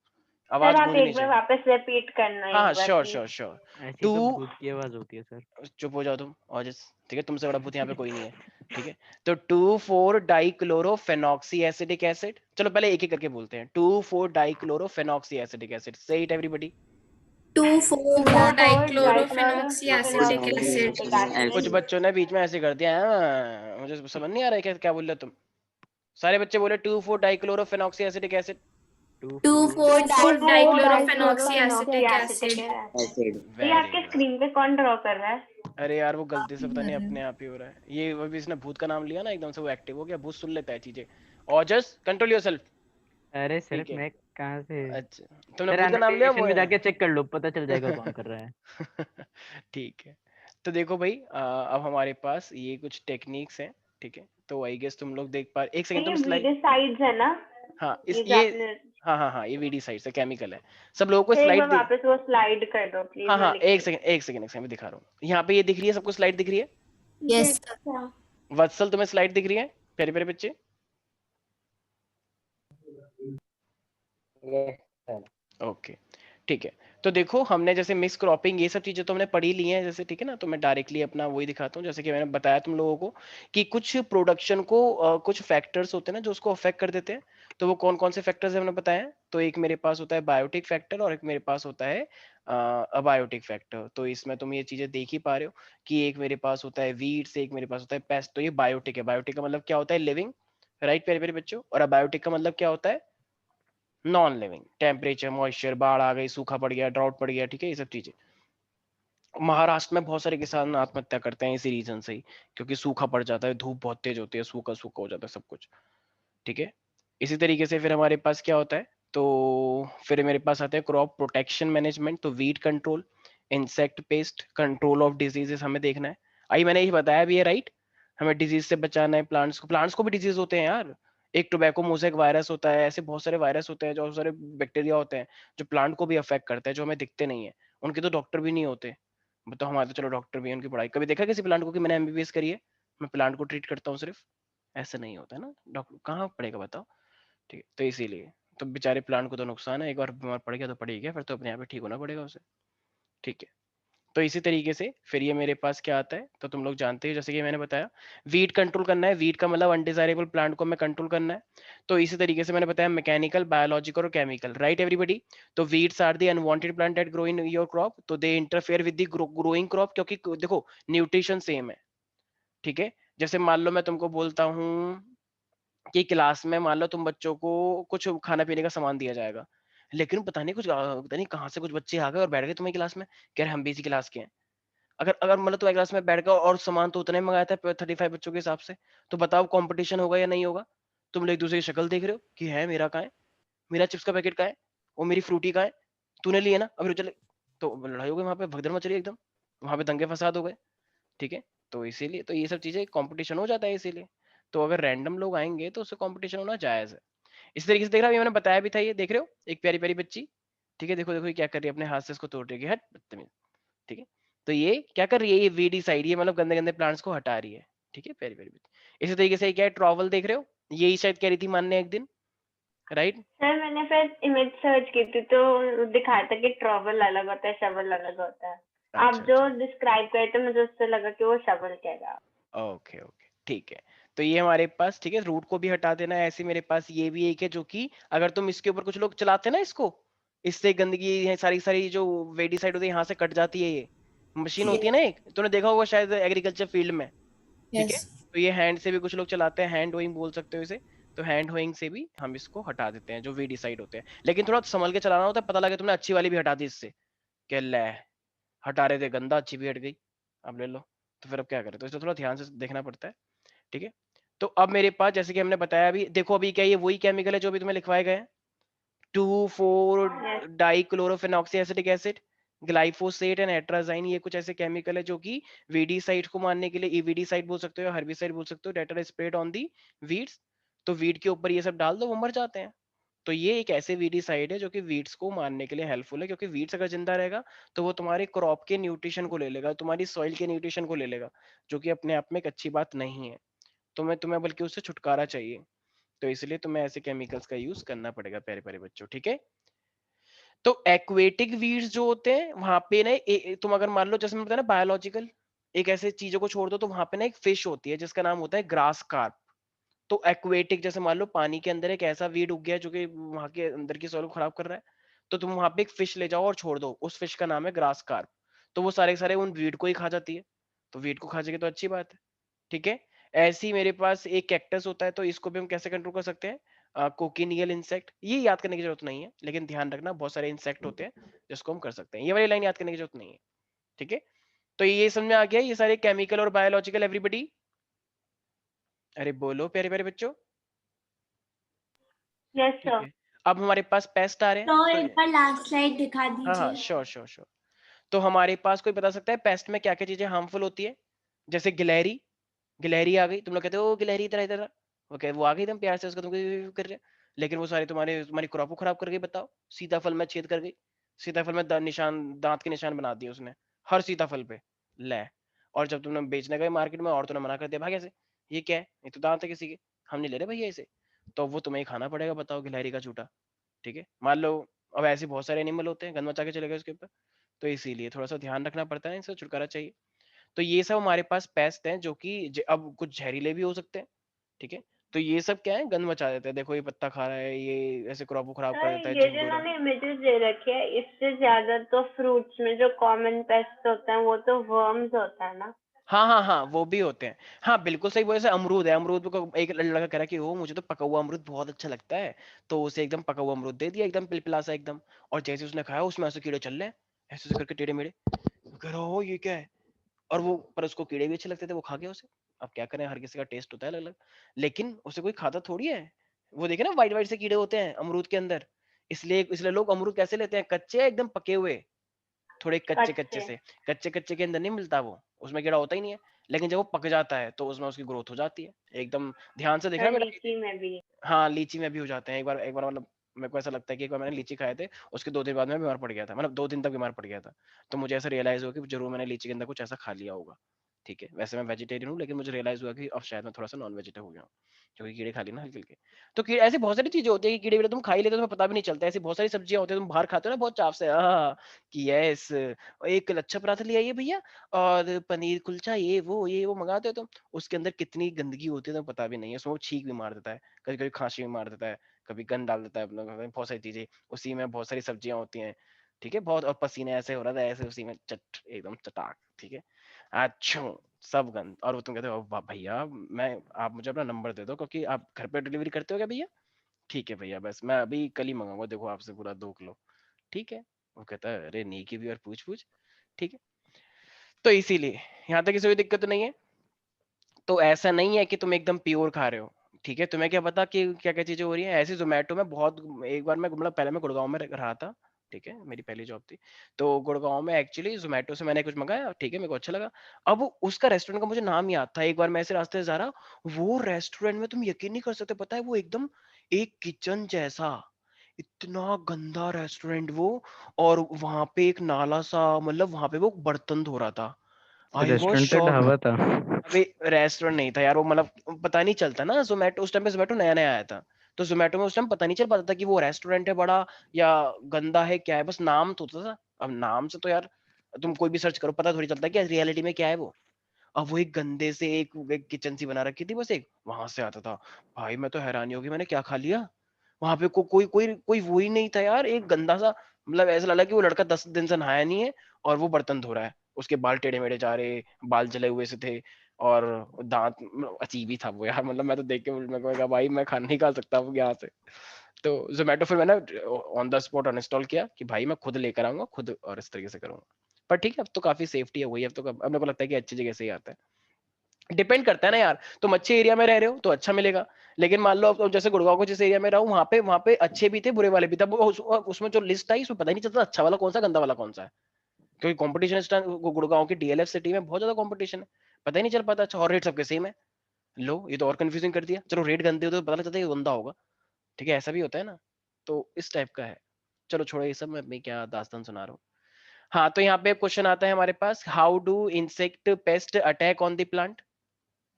आवाज सर आप गूंजनी एक बार चाहिए। वापस रिपीट करना हाँ एक बार श्योर प्लीज। Sure sure. ऐसी तो टू भूत की आवाज होती है सर। चुप हो जाओ तुम, और ठीक है, तुमसे बड़ा भूत यहाँ पे कोई नहीं है, ठीक है। तो 2,4-डाइक्लोरोफेनॉक्सी एसिडिक एसिड, चलो पहले एक एक करके बोलते हैं। 2,4-डाइक्लोरोफेनॉक्सी एसिडिक एसिड, से इट एवरीबॉडी। 2,4-डाइक्लोरोफेनॉक्सी एसिटिक कुछ एसिड। बच्चों ने बीच में ऐसे कर दिया है, मुझे समझ नहीं आ रहा है क्या बोल रहे हो तुम। सारे बच्चे बोले two four dichlorophenoxy acidic acid. Two four dichlorophenoxy acetic acid. Acid. ये आपके स्क्रीन पे कौन ड्रॉ कर रहा है? अरे यार वो गलती से पता नहीं अपने आप ही हो रहा है, ये अभी इसने भूत का नाम लिया ना, एकदम से वो एक्टिव हो गया, भूत सुन लेता है चीजें। और जस्ट कंट्रोल योरसेल्फ। अरे सर ठीक है, मैं कहाँ से? अच्छा तुमने सर भूत का नाम लिया वो एनोटेशन में जाके चेक कर लो, पता चल जाएगा कौन कर रहा है। ठीक है, तो देखो भाई, अब हमारे पास ये कुछ टेक्निक्स हैं, ठीक है। तो आई गेस तुम लोग देख पा, एक सेकंड तुम ये स्लाइड, वीडिसाइड्स है ना? हाँ ये हाँ ये वीडिसाइड से केमिकल है। सब लोगों को एक स्लाइड बार वापस वो स्लाइड कर दो प्लीज। हाँ एक सेकंड मैं दिखा रहा हूँ। यहाँ पे ये दिख रही है सबको, स्लाइड दिख रही है? यस वत्सल तुम्हें स्लाइड दिख रही है, प्यारे प्यारे बच्चे? Yes sir. ओके ठीक है। तो देखो हमने जैसे मिक्स क्रॉपिंग ये सब चीजें तो हमने पढ़ी ली हैं जैसे, ठीक है ना। तो मैं डायरेक्टली अपना वही दिखाता हूँ, जैसे कि मैंने बताया तुम लोगों को कि कुछ प्रोडक्शन को कुछ फैक्टर्स होते हैं ना जो उसको अफेक्ट कर देते हैं। तो वो कौन कौन से फैक्टर्स हमने बताया? तो एक मेरे पास होता है बायोटिक फैक्टर और एक मेरे पास होता है अबायोटिक फैक्टर। तो इसमें तुम ये चीजें देख ही पा रहे हो कि एक मेरे पास होता है वीड्स, एक मेरे पास होता है पेस्ट। तो ये बायोटिक है। बायोटिक का मतलब क्या होता है? लिविंग, राइट प्यारे प्यारे बच्चों। और अबायोटिक का मतलब क्या होता है? Non living. टेम्परेचर, मॉइस्चर, बाढ़ आ गई, सूखा पड़ गया, ड्राउट पड़ गया, ठीक है, ये सब चीजें। महाराष्ट्र में बहुत सारे किसान आत्महत्या करते हैं इसी रीजन से ही, क्योंकि सूखा पड़ जाता है, धूप बहुत तेज होती है, सूखा सूखा हो जाता है सब कुछ, ठीक है। इसी तरीके से फिर हमारे पास क्या होता है, तो फिर मेरे पास आता है क्रॉप प्रोटेक्शन मैनेजमेंट। तो weed control, insect pest, control of diseases हमें देखना है। आई मैंने ये बताया भी है, राइट? हमें डिजीज से बचाना है प्लांट्स को भी डिजीज होते हैं यार। एक टोबैको मोज़ेक वायरस होता है, ऐसे बहुत सारे वायरस होते हैं, जो सारे बैक्टीरिया होते हैं जो प्लांट को भी अफेक्ट करते हैं, जो हमें दिखते नहीं है। उनके तो डॉक्टर भी नहीं होते। तो हमारे तो चलो डॉक्टर भी है, उनकी पढ़ाई कभी देखा किसी प्लांट को कि मैंने एमबीबीएस करी है, मैं प्लांट को ट्रीट करता हूँ सिर्फ? ऐसा नहीं होता है ना, डॉक्टर कहाँ पड़ेगा बताओ, ठीक है। तो इसीलिए तो बेचारे प्लांट को तो नुकसान है, एक बार बीमार पड़ गया तो पड़ ही गया, फिर तो अपने आप ही ठीक होना पड़ेगा उसे, ठीक है। तो इसी तरीके से फिर ये मेरे पास क्या आता है, तो तुम लोग जानते हो, जैसे कि मैंने बताया वीड कंट्रोल करना है। वीड का मतलब अनडिजायरेबल प्लांट को हमें कंट्रोल करना है। तो इसी तरीके से मैंने बताया मैकेनिकल, बायोलॉजिकल और केमिकल, राइट एवरीबॉडी? तो weeds are the unwanted plant that grow in your crop, तो they interfere with the growing crop, क्योंकि देखो न्यूट्रिशन सेम है, ठीक है। जैसे मान लो मैं तुमको बोलता हूँ कि क्लास में मान लो तुम बच्चों को कुछ खाना पीने का सामान दिया जाएगा, लेकिन पता नहीं कहाँ से कुछ बच्चे आ गए और बैठ गए तुम्हारी क्लास में, कह रहे हम भी इसी क्लास के हैं। अगर अगर मतलब तुम्हारी क्लास में बैठ गए और सामान तो उतना ही मंगाया था 35 बच्चों के हिसाब से, तो बताओ कंपटीशन होगा या नहीं होगा? तुम लोग एक दूसरे की शक्ल देख रहे हो कि है मेरा कहाँ है, मेरा चिप्स का पैकेट कहाँ है, वो मेरी फ्रूटी कहाँ है, तूने लिए ना अभी चले, तो लड़ाई हो गई वहां पे, भगदड़ मच रही एकदम, वहां पे दंगे फसाद हो गए, ठीक है। तो इसीलिए तो ये सब चीजें कंपटीशन हो जाता है इसीलिए। तो अगर रैंडम लोग आएंगे तो उससे कंपटीशन होना जायज है। इस तरीके से देख रहा हूँ, मैंने बताया भी था, ये देख रहे हो एक प्यारी प्यारी बच्ची, ठीक है, देखो देखो ये क्या कर रही है, अपने हाथ से इसको तोड़ रही है, हट बदतमीज, ठीक है। तो ये क्या कर रही है, ये वीडी साइड, ये मतलब गंदे गंदे प्लांट्स को हटा रही है, ठीक है, प्यारी प्यारी बच्ची। इसी तरीके से क्या है, ट्रॉवल देख रहे हो, यही शायद कह रही थी मानने एक दिन, राइट? सर मैंने फिर इमेज सर्च की थी तो दिखाया था कि ट्रॉवल अलग होता है, शवल अलग होता है। आप जो डिस्क्राइब करे थे मुझे उससे लगा कि वो शवल कह रहा। ओके ओके ठीक है। तो ये हमारे पास, ठीक है, रूट को भी हटा देना है। ऐसे मेरे पास ये भी एक है जो कि अगर तुम इसके ऊपर, कुछ लोग चलाते हैं ना इसको, इससे गंदगी है सारी सारी जो वेडी साइड होती है यहाँ से कट जाती है, ये मशीन होती है ना एक, तूने देखा होगा शायद एग्रीकल्चर फील्ड में, ठीक है। तो ये हैंड से भी कुछ लोग चलाते हैं, हैंड होइंग बोल सकते हो इसे। तो हैंड होइंग से भी हम इसको हटा देते हैं जो वेडी साइड होते हैं, लेकिन थोड़ा संभल के चलाना होता है, पता लगे तुमने अच्छी वाली भी हटा दी इससे, क्या ले हटा रहे थे गंदा, अच्छी भी हट गई, अब ले लो, तो फिर अब क्या करें, तो इसे थोड़ा ध्यान से देखना पड़ता है, ठीक है। तो अब मेरे पास जैसे कि हमने बताया अभी, देखो अभी क्या ये वही केमिकल है जो अभी तुम्हें लिखवाए गए हैं, 2,4 डाइक्लोरोफेनॉक्सी एसिटिक एसिड, ग्लाइफोसेट एंड एट्राजाइन, ये कुछ ऐसे केमिकल है जो कि वीडीसाइड को मारने के लिए, ईवीडीसाइड बोल सकते हो, हर्बिसाइड बोल सकते हो, that are spread on the weeds. तो वीड के ऊपर ये सब डाल दो, वो मर जाते हैं। तो ये एक ऐसे वीडीसाइड है जो कि वीड्स को मारने के लिए हेल्पफुल है, क्योंकि वीड्स अगर जिंदा रहेगा तो वो तुम्हारे क्रॉप के न्यूट्रिशन को ले लेगा, तुम्हारी सॉइल के न्यूट्रिशन को ले लेगा, जो कि अपने आप में एक अच्छी बात नहीं है। तो मैं तुम्हें बल्कि उससे छुटकारा चाहिए, तो इसलिए तुम्हें ऐसे केमिकल्स का यूज करना पड़ेगा प्यारे प्यारे बच्चों, ठीक है। तो एक्वेटिक वीड्स जो होते हैं वहां पे ना तुम अगर मान लो जैसे मैं बताया ना बायोलॉजिकल एक ऐसे चीजों को छोड़ दो, तो वहां पे ना एक फिश होती है जिसका नाम होता है ग्रास कार्प। तो एक्वेटिक जैसे मान लो पानी के अंदर एक ऐसा वीड उग गया जो कि वहां के अंदर की सॉइल को खराब कर रहा है, तो तुम वहां पे एक फिश ले जाओ और छोड़ दो, उस फिश का नाम है ग्रास कार्प। तो वो सारे सारे उन वीड को ही खा जाती है, तो वीड को खा जाएगी तो अच्छी बात है, ठीक है। ऐसे ही मेरे पास एक कैक्टस होता है, तो इसको भी हम कैसे कंट्रोल कर सकते हैं, कोकिनियल इंसेक्ट, ये याद करने की जरूरत नहीं है, लेकिन ध्यान रखना बहुत सारे इंसेक्ट होते हैं जिसको हम कर सकते हैं, ये वाली लाइन याद करने की जरूरत नहीं है, ठीक है। तो ये समझ में आ गया ये सारे केमिकल और बायोलॉजिकल एवरीबडी? अरे बोलो प्यारे प्यारे बच्चों। यस ठीक सर। है, अब हमारे पास पेस्ट आ रहे हैं, तो तो एक बार लास्ट स्लाइड दिखा हाँ हाँ दीजिए। Sure sure sure. तो हमारे पास कोई बता सकता है पेस्ट में क्या क्या चीजें हार्मफुल होती है? जैसे गिलहरी, गिलहरी आ गई, तुम लोग कहते हो "ओ, गिलहरी इधर इधर", ओके वो आ गई तुम प्यार से उसको तुम कर रहे, लेकिन वो सारी तुम्हारी क्रॉप को खराब कर गई, बताओ। सीताफल में छेद कर गई, सीताफल में निशान, दांत के निशान बना दिए उसने, हर सीताफल पे ले। और जब तुमने बेचने गए मार्केट में और तुमने मना कर दिया, भाग ऐसे, ये क्या है, ये तो दांत है किसी के, हम नहीं ले रहे भैया इसे, तो वो तुम्हें ही खाना पड़ेगा, बताओ गिलहरी का झूठा, ठीक है। मान लो अब ऐसे बहुत सारे एनिमल होते हैं, गंद मचा के चले गए उसके ऊपर, तो इसीलिए थोड़ा सा ध्यान रखना पड़ता है, इनसे छुटकारा चाहिए। तो ये सब हमारे पास पेस्ट हैं जो कि अब कुछ जहरीले भी हो सकते हैं, ठीक है। तो ये सब क्या है, गंद मचा देते हैं, देखो ये पत्ता खा रहा है, ये ऐसे क्रॉप को खराब कर सर देता है, ये जो झिंगुर है। इन्होंने इमेजेस दे रखे हैं, इससे ज्यादा तो फ्रूट्स में जो कॉमन पेस्ट होते हैं वो तो वर्म्स होता है ना। हाँ हाँ हाँ वो भी होते हैं, हाँ बिल्कुल सही। वो जैसे अमरूद है, अमरूद को एक लड़का कह रहा है कि ओ मुझे तो पका हुआ अमरूद बहुत अच्छा लगता है, तो उसे एकदम पका हुआ अमरूद दे दिया, एकदम पिलपिला सा एकदम, और जैसे उसने खाया उसमें ऐसे कीड़े चल रहे हैं, ऐसे ऐसे करके टेढ़े मेढ़े, कह रहा हो ये क्या है, और वो पर उसको कीड़े भी अच्छे लगते थे, वो खा गया उसे। अब क्या करें, हर किसी का टेस्ट होता है अलग अलग, लेकिन उसे कोई खाता थोड़ी है। वो देखे ना वाइट वाइट से कीड़े होते हैं अमरूद के अंदर, इसलिए इसलिए लोग अमरूद कैसे लेते हैं, कच्चे या एकदम पके हुए, थोड़े कच्चे कच्चे अच्छे। से, कच्चे कच्चे के अंदर नहीं मिलता वो, उसमें कीड़ा होता ही नहीं है, लेकिन जब वो पक जाता है तो उसमें उसकी ग्रोथ हो जाती है एकदम। ध्यान से देखना सर बेटा। लीची में भी। हाँ लीची में भी हो जाते हैं, एक बार मतलब मेरे को ऐसा लगता है कि एक बार मैंने लीची खाए थे, उसके 2 दिन बाद मैं बीमार पड़ गया था, मतलब 2 दिन तक बीमार पड़ गया था। तो मुझे ऐसा रियलाइज हुआ कि जरूर मैंने लीची के अंदर कुछ ऐसा खा लिया होगा, ठीक है। वैसे मैं वेजिटेरियन हूँ, लेकिन मुझे रियलाइज हुआ कि अब शायद मैं थोड़ा सा नॉन वेजिटेरियन हो गया हूँ, क्योंकि कीड़े खा लिए ना हल्के हल्के। तो कीड़े ऐसी बहुत सारी चीजें होती है कि कीड़े वीड़े तुम खा ही लेते हो, तुम्हें पता भी नहीं चलता। ऐसी बहुत सारी सब्जियां होती है, तुम बाहर खाते हो ना बहुत चाव से, कि यस एक लच्छा पराठा ले आइए भैया, और पनीर कुलचा, ये वो मंगाते हो तुम, उसके अंदर कितनी गंदगी होती है तुम्हें पता भी नहीं है, उसमें वो छींक भी मार देता है, कभी कभी खांसी भी मार देता है, कभी गंद डाल देता है अपना, बहुत सारी चीजें उसी में, बहुत सारी सब्जियां होती हैं, ठीक है। बहुत, और पसीने ऐसे हो रहा था ऐसे उसी में चट एकदम चटाक, ठीक है। अच्छा, सब गंद, और वो तुम कहते हो भैया मैं, आप मुझे अपना नंबर दे दो, क्योंकि आप घर पे डिलीवरी करते हो क्या भैया? ठीक है भैया, बस मैं अभी कल ही मंगाऊंगा, देखो आपसे पूरा 2 किलो, ठीक है। वो कहता है अरे नेकी भी और पूछ पूछ, ठीक है। तो इसीलिए यहाँ तक किसी कोई दिक्कत तो नहीं है। तो ऐसा नहीं है कि तुम एकदम प्योर खा रहे हो, ठीक है। तुम्हें क्या पता कि क्या क्या चीजें हो रही हैं, ऐसे जोमेटो में बहुत, एक बार मैं मतलब पहले मैं गुड़गांव में रहा था, ठीक है, मेरी पहली जॉब थी। तो गुड़गांव में एक्चुअली जोमेटो से मैंने कुछ मंगाया, ठीक है, मेरे को अच्छा लगा। अब उसका रेस्टोरेंट का मुझे नाम याद था, एक बार मैं ऐसे रास्ते से जा रहा, वो रेस्टोरेंट में तुम यकीन नहीं कर सकते, पता है वो एकदम एक किचन जैसा, इतना गंदा रेस्टोरेंट वो, और वहां पे एक नाला सा, मतलब वहां पे वो बर्तन धो रहा था। आई वाज रेस्टोरेंट तो शॉक्ड। ढाबा था। अबे रेस्टोरेंट नहीं था यार वो, मतलब पता नहीं चलता ना, जोमेटो उस टाइम पे जोमेटो नया नया आया था, तो जोमेटो में उस टाइम पता नहीं चल पाता था कि वो रेस्टोरेंट है बड़ा या गंदा है क्या है, बस नाम तो होता था। अब नाम से तो यार तुम कोई भी सर्च करो पता थोड़ी चलता है कि रियलिटी में क्या है वो। अब वो एक गंदे से एक किचन सी बना रखी थी, बस एक वहां से आता था। भाई मैं तो हैरानी होगी मैंने क्या खा लिया वहां पे, कोई कोई कोई वो ही नहीं था यार, एक गंदा सा, मतलब ऐसा लगा कि वो लड़का 10 दिन से नहाया नहीं है और वो बर्तन धो रहा है, उसके बाल टेढ़े मेढ़े जा रहे, बाल जले हुए से थे, और दांत, मतलब अजीब ही था वो यार, मतलब मैं तो देख के मैं कहा भाई मैं खाना नहीं खा सकता हूँ यहाँ से। तो जोमेटो फिर मैंने ऑन द स्पॉट अनइंस्टॉल किया कि भाई मैं खुद लेकर आऊंगा खुद और इस तरीके से करूंगा। पर ठीक है अब तो काफी सेफ्टी है वही, अब तो अब मेरे को लगता है कि अच्छी जगह से ही आता है। डिपेंड करता है ना यार, तुम अच्छे एरिया में रह रहे हो तो अच्छा मिलेगा, लेकिन मान लो अब जैसे गुड़गांव को जिस एरिया में रहा हूँ वहां पे अच्छे भी थे बुरे वाले भी थे, उसमें जो लिस्ट आई उसमें पता ही नहीं चलता अच्छा वाला कौन सा गंदा वाला कौन सा है, क्योंकि कंपटीशन गुड़गांव की डीएलएफ सिटी में बहुत ज्यादा कंपटीशन है, पता ही नहीं चल पाता। अच्छा और रेट सबके सेम है, लो ये तो और कंफ्यूजिंग कर दिया। चलो रेट गंदे होते तो पता चलता है ये गंदा होगा, ठीक है, ऐसा भी होता है ना, तो इस टाइप का है। चलो छोड़ो ये सब, मैं क्या दास्तान सुना रहा हूँ। हाँ तो यहाँ पे क्वेश्चन आता है हमारे पास, how do insect pest attack on the plant.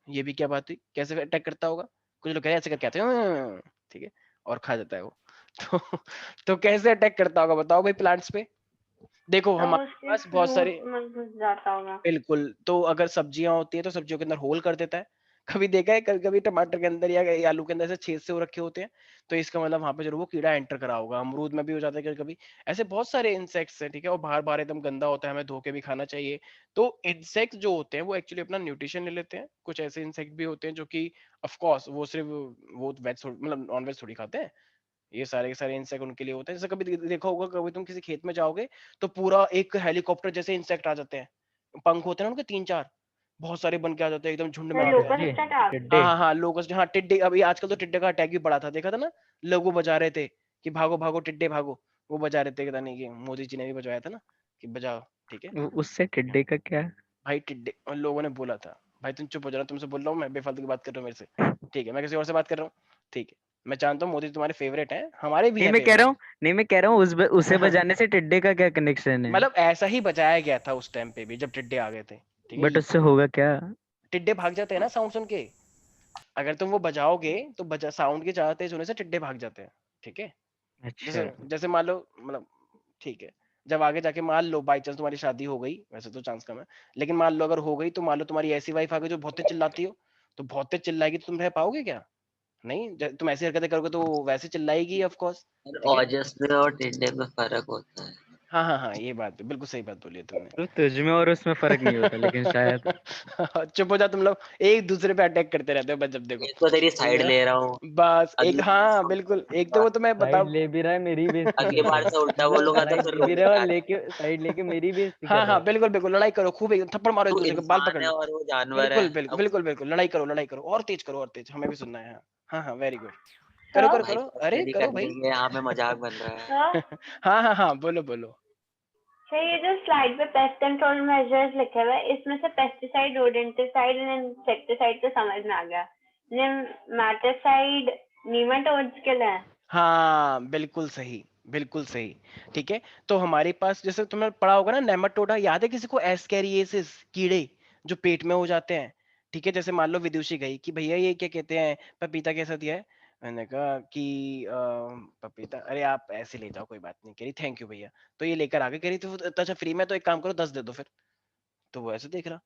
ये भी क्या बात हुई, कैसे अटैक करता होगा, कुछ लोग कह रहे हैं ऐसे करके आते हैं, ठीक है, और खा जाता है वो तो तो कैसे अटैक करता होगा बताओ भाई प्लांट्स पे। देखो तो हमारे उसके पास बहुत सारे, फ्रूट में घुस जाता होगा। बिल्कुल, तो अगर सब्जियां होती है तो सब्जियों के अंदर होल कर देता है। कभी देखा है, कभी कभी टमाटर के अंदर या आलू के अंदर से छेद से हो रखे होते हैं, तो इसका मतलब वहां पे जरूर वो कीड़ा एंटर करा होगा। अमरूद में भी हो जाता है कभी कभी, ऐसे बहुत सारे इंसेक्ट्स हैं, ठीक है, और बाहर बाहर एकदम गंदा होता है, हमें धो के भी खाना चाहिए। तो इंसेक्ट्स जो होते हैं वो एक्चुअली अपना न्यूट्रिशन ले लेते हैं। कुछ ऐसे इंसेक्ट भी होते हैं जो कि ऑफ कोर्स वो सिर्फ वो वेज मतलब नॉन वेज थोड़ी खाते हैं, ये सारे के सारे इंसेक्ट उनके लिए होते हैं। जैसे कभी देखा होगा, कभी तुम किसी खेत में जाओगे तो पूरा एक हेलीकॉप्टर जैसे इंसेक्ट आ जाते हैं, पंख होते हैं ना उनके 3-4, बहुत सारे बन के आ जाते हैं एकदम झुंड में आ गए। Locust attack. टिड्डे। हाँ हाँ लोकस्ट, हाँ टिड्डे, अभी आजकल तो टिड्डे का अटैक भी बढ़ा था, देखा था ना, लोगो बजा रहे थे कि भागो भागो टिड्डे भागो, वो बजा रहे थे, पता नहीं कि मोदी जी ने भी बजाया था ना कि बजाओ, ठीक है। उससे टिड्डे का क्या? भाई टिड्डे उन लोगों ने बोला था, भाई तुम चुप हो जाना, तुमसे बोल रहा हूँ मैं, बेफालतू की बात कर रहा हूँ मेरे से, ठीक है, मैं किसी और से बात कर रहा हूँ, ठीक है, मैं जानता हूँ मोदी तुम्हारे फेवरेट हैं, हमारे भी नहीं है मैं कह रहा फेवरेट। हूँ, नहीं मैं कह रहा हूँ उसे बजाने से टिड्डे का क्या कनेक्शन है? मतलब ऐसा ही बजाया गया था उस टाइम पे भी जब टिड्डे आ गए थे, ठीक बट है, उससे होगा क्या? टिड्डे भाग जाते हैं ना साउंड सुन के, अगर तुम वो बजाओगे तो बजा साउंड के ज्यादा तेज होने से टिड्डे भाग जाते हैं, ठीक है। अच्छा। जैसे जैसे मान लो मतलब, ठीक है, जब आगे जाके मान लो बाई चांस तुम्हारी शादी हो गई, वैसे तो चांस कम है, लेकिन मान लो अगर हो गई, तो मान लो तुम्हारी ऐसी वाइफ आ गई जो बहुत तेज चिल्लाती हो, तो बहुत तेज चिल्लाएगी तो तुम रह पाओगे क्या? नहीं, तुम ऐसी हरकतें करोगे तो वो वैसे चिल्लाएगी ऑफ कोर्स, ठीक है। ओजस में और टिड्डे में फर्क होता है। हाँ हाँ हाँ, ये बात बिल्कुल सही बात बोली है तुमने। तो तुझ में और उसमें फर्क नहीं होता लेकिन शायद। चुप हो जा तुम लोग, एक दूसरे पे अटैक करते रहते हो, बस जब देखो, एक तो तेरी साइड मैं ले रहा हूँ, बस एक, अगली हाँ बिल्कुल, एक तो वो तो मैं साइड बताऊं, ले भी रहा है, मेरी बेइज्जती अगली कर रहा बार है। से उल्टा मतलब बोलूंगा तो साइड फिर ले भी रोने रहा है और स्टार्ट। लेके साइड लेके मेरी बेइज्जती कर हाँ रहा हाँ है। बिल्कुल बिल्कुल, लड़ाई करो खूब, एकदम थप्पड़ मारो एक तू दूसरे के, बाल पकड़ इंसान है लो, और वो जानवर है, बिल्कुल बिल्कुल अब बिल्कुल बिल्कुल, लड़ाई करो लड़ाई करो, और तेज करो और तेज, हमें भी सुनना है, हाँ हाँ हाँ, वेरी गुड, करो करो भाई करो, अरे पर्सनली करो कर भाई। देंगे, यहाँ पे मजाक बन रहा है। तो हाँ हाँ हाँ, बोलो बोलो। सर ये जो स्लाइड पे पेस्ट कंट्रोल मेजर्स लिखे हुए हैं, इसमें से पेस्टिसाइड, रोडेंटिसाइड एंड इंसेक्टिसाइड तो समझ में आ गया, नेमेटिसाइड नीमाटोड्स के लिए है। हाँ बिल्कुल सही, बिल्कुल सही, ठीक है। तो हमारे पास जैसे तुमने पढ़ा होगा ना नेमाटोडा, याद है किसी को, एस्केरिएसिस कीड़े जो पेट में हो जाते हैं, ठीक है। जैसे मान लो विदुषी गई कि भैया ये क्या कहते हैं, पपीता कैसा दिया है, मैंने कहा कि पपीता, अरे आप ऐसे ले जाओ कोई बात नहीं, कह रही थैंक यू भैया, तो ये लेकर आ गई, कह रही तो अच्छा फ्री में, तो एक काम करो 10 दे दो फिर, तो वो ऐसे देख रहा,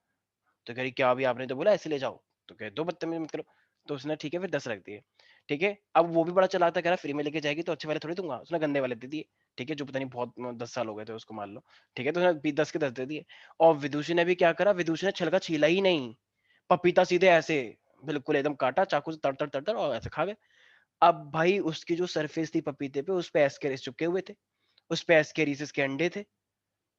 तो कह रही क्या अभी आपने तो बोला ऐसे ले जाओ, तो कह दो बदतमीज मत करो, तो उसने ठीक है फिर 10 रख दिए, ठीक है। अब वो भी बड़ा चालाक था, कह रहा फ्री में लेके जाएगी तो अच्छे वाले थोड़ी दूंगा, उसने गंदे वाले दे दिए, ठीक है, जो पता नहीं बहुत 10 साल हो गए थे उसको मान लो, ठीक है, तो उसने 10 के 10 दे दिए। और विदुषी ने भी क्या करा, विदुषी ने छिलका छीला ही नहीं, पपीता सीधे ऐसे बिल्कुल एकदम काटा चाकू से, तड़ तड़ तड़ तड़, और ऐसे खा गए। अब भाई उसकी जो सरफेस थी पपीते पे, उस पे एस्केरिस चिपके हुए थे, उस पे एस्केरिसिस के अंडे थे,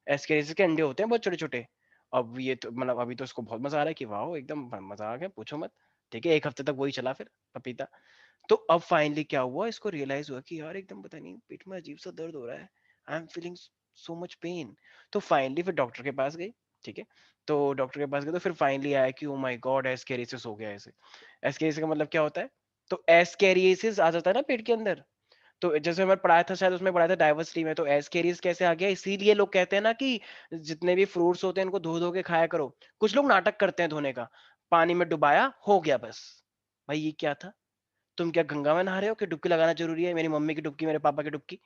एस्केरिसिस के अंडे होते हैं बहुत छोटे छोटे। अब ये तो मतलब अभी तो उसको बहुत मजा आ रहा है कि वाह एकदम मजा आ गया, पूछो मत, ठीक है, 1 हफ्ते तक वही चला फिर पपीता। तो अब फाइनली क्या हुआ, इसको रियलाइज हुआ कि यार एकदम पता नहीं पेट में अजीब सा दर्द हो रहा है, I am feeling so much pain. तो फाइनली फिर डॉक्टर के पास गई, ठीक है, तो डॉक्टर के पास गए तो फिर फाइनली आया कि ओ माय गॉड एस्केरिसिस हो गया ऐसे। एस्केरिसिस का मतलब क्या होता है, तो एस्केरिसिस आ जाता है ना पेट के अंदर, तो जैसे मैं पढ़ाया था शायद उसमें पढ़ाया था डाइवर्सिटी में, तो एस्केरिस कैसे आ गया, इसीलिए लोग कहते हैं ना कि जितने भी फ्रूट्स होते हैं इनको धो धो के खाया करो। कुछ लोग नाटक करते हैं धोने का, पानी में डुबाया हो गया बस, भाई ये क्या था, तुम क्या गंगा में नहा रहे हो कि डुबकी लगाना जरूरी है, मेरी मम्मी की डुबकी मेरे पापा की डुबकी,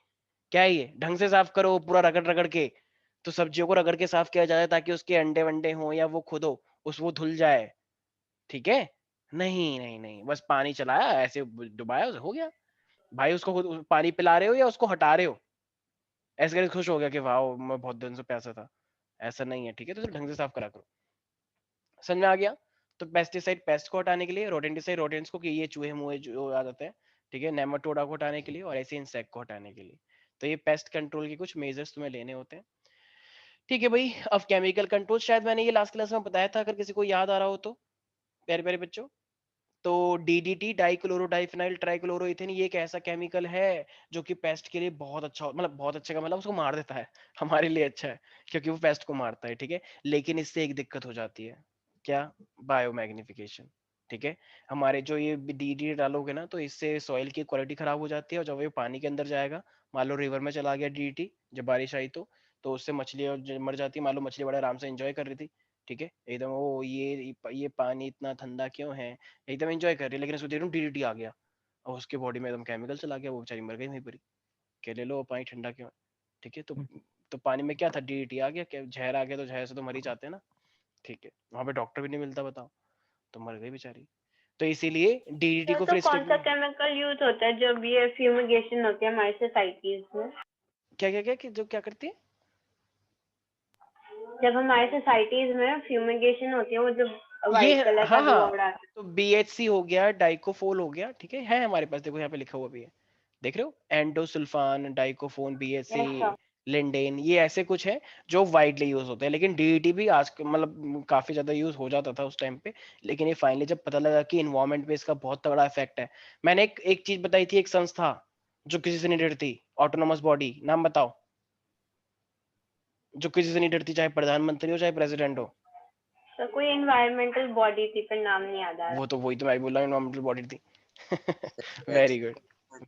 क्या है ये, ढंग से साफ करो पूरा रगड़ रगड़ के। तो सब्जियों को रगड़ के साफ किया जाए ताकि उसके अंडे वंडे हो या वो खुद हो, उस वो धुल जाए, ठीक है। नहीं नहीं नहीं, बस पानी चलाया ऐसे डुबाया हो गया। भाई उसको खुद पानी पिला रहे हो या उसको हटा रहे हो, ऐसे करके खुश हो गया कि वाह मैं बहुत दिन से प्यासा था, ऐसा नहीं है, ठीक है, तो ढंग से साफ करा करो। समझ में आ गया। तो पेस्टिसाइड पेस्ट को हटाने के लिए, रोडेंटिसाइड रोडेंट्स को कि ये चूहे मुहे जो आ जाते हैं, ठीक है, नेमाटोडा को हटाने के लिए, और ऐसे इंसेक्ट को हटाने के लिए। तो ये पेस्ट कंट्रोल के कुछ मेजर्स तुम्हें लेने होते हैं, ठीक है भाई। अब केमिकल कंट्रोल शायद मैंने ये लास्ट क्लास में बताया था, अगर किसी को याद आ रहा हो तो, प्यारे प्यारे बच्चों। तो DDT डाइक्लोरोडाइफेनाइल ट्राइक्लोरोइथेन ये एक ऐसा केमिकल है जो कि पेस्ट के लिए बहुत अच्छा, मतलब बहुत अच्छा का मतलब उसको मार देता है। हमारे लिए अच्छा है क्योंकि वो पेस्ट को मारता है, ठीक है। लेकिन इससे एक दिक्कत हो जाती है, क्या? बायोमैग्निफिकेशन, ठीक है। हमारे जो ये DDT डालोगे ना तो इससे सॉइल की क्वालिटी खराब हो जाती है, और जब ये पानी के अंदर जाएगा, मान लो रिवर में चला गया DDT, जब बारिश आई तो उससे मछली मर जाती है। मान लो मछली बड़े आराम से एंजॉय कर रही थी, ठीक है, एकदम ओ ये पानी इतना ठंडा क्यों है, एकदम एंजॉय कर रही है, लेकिन उसको देख रहा हूँ DDT आ गया और उसके बॉडी में एकदम केमिकल चला गया, वो बेचारी मर गई वहीं पर ही। कह ले लो पानी ठंडा क्यों है, ठीक है। तो पानी में क्या था, DDT आ गया, क्या जहर आ गया, तो जहर से तो मर ही जाते हैं ना, ठीक है। वहां पे डॉक्टर भी नहीं मिलता, बताओ, तो मर गई बेचारी। तो इसीलिए DDT को तो फिर कौन सा केमिकल यूज होता है जब ये फ्यूमिगेशन होती है हमारी सोसाइटीज में? क्या जो क्या करती है, जब हमारी सोसाइटीज में फ्यूमिगेशन होती है, वो जब ये व्हाइट कलर का हाँ धुआं हाँ, उड़ाता तो BHC हो गया, डाइकोफोल हो गया, ठीक है हमारे पास, देखो यहाँ पे लिखा हुआ भी है, देख रहे हो, एंडोसल्फान, डाइकोफोन, है। BHC, अच्छा, लिंडेन, ये ऐसे कुछ है जो वाइडली यूज होते हैं। लेकिन DDT भी आज मतलब काफी ज्यादा यूज हो जाता था उस टाइम पे, लेकिन ये फाइनली जब पता लगा कि इन्वायरमेंट पे इसका बहुत तगड़ा इफेक्ट है। मैंने एक चीज बताई थी, एक संस्था जो किसी से नहीं डरती, ऑटोनोमस बॉडी, नाम बताओ, जो किसी से नहीं डरती, चाहे प्रधानमंत्री हो चाहे प्रेसिडेंट हो। तो कोई एनवायरमेंटल बॉडी थी, पर नाम नहीं याद आ रहा। वो तो वही तो मैं बोल रहा हूँ, इन्वायरमेंटल बॉडी थी। वेरी गुड,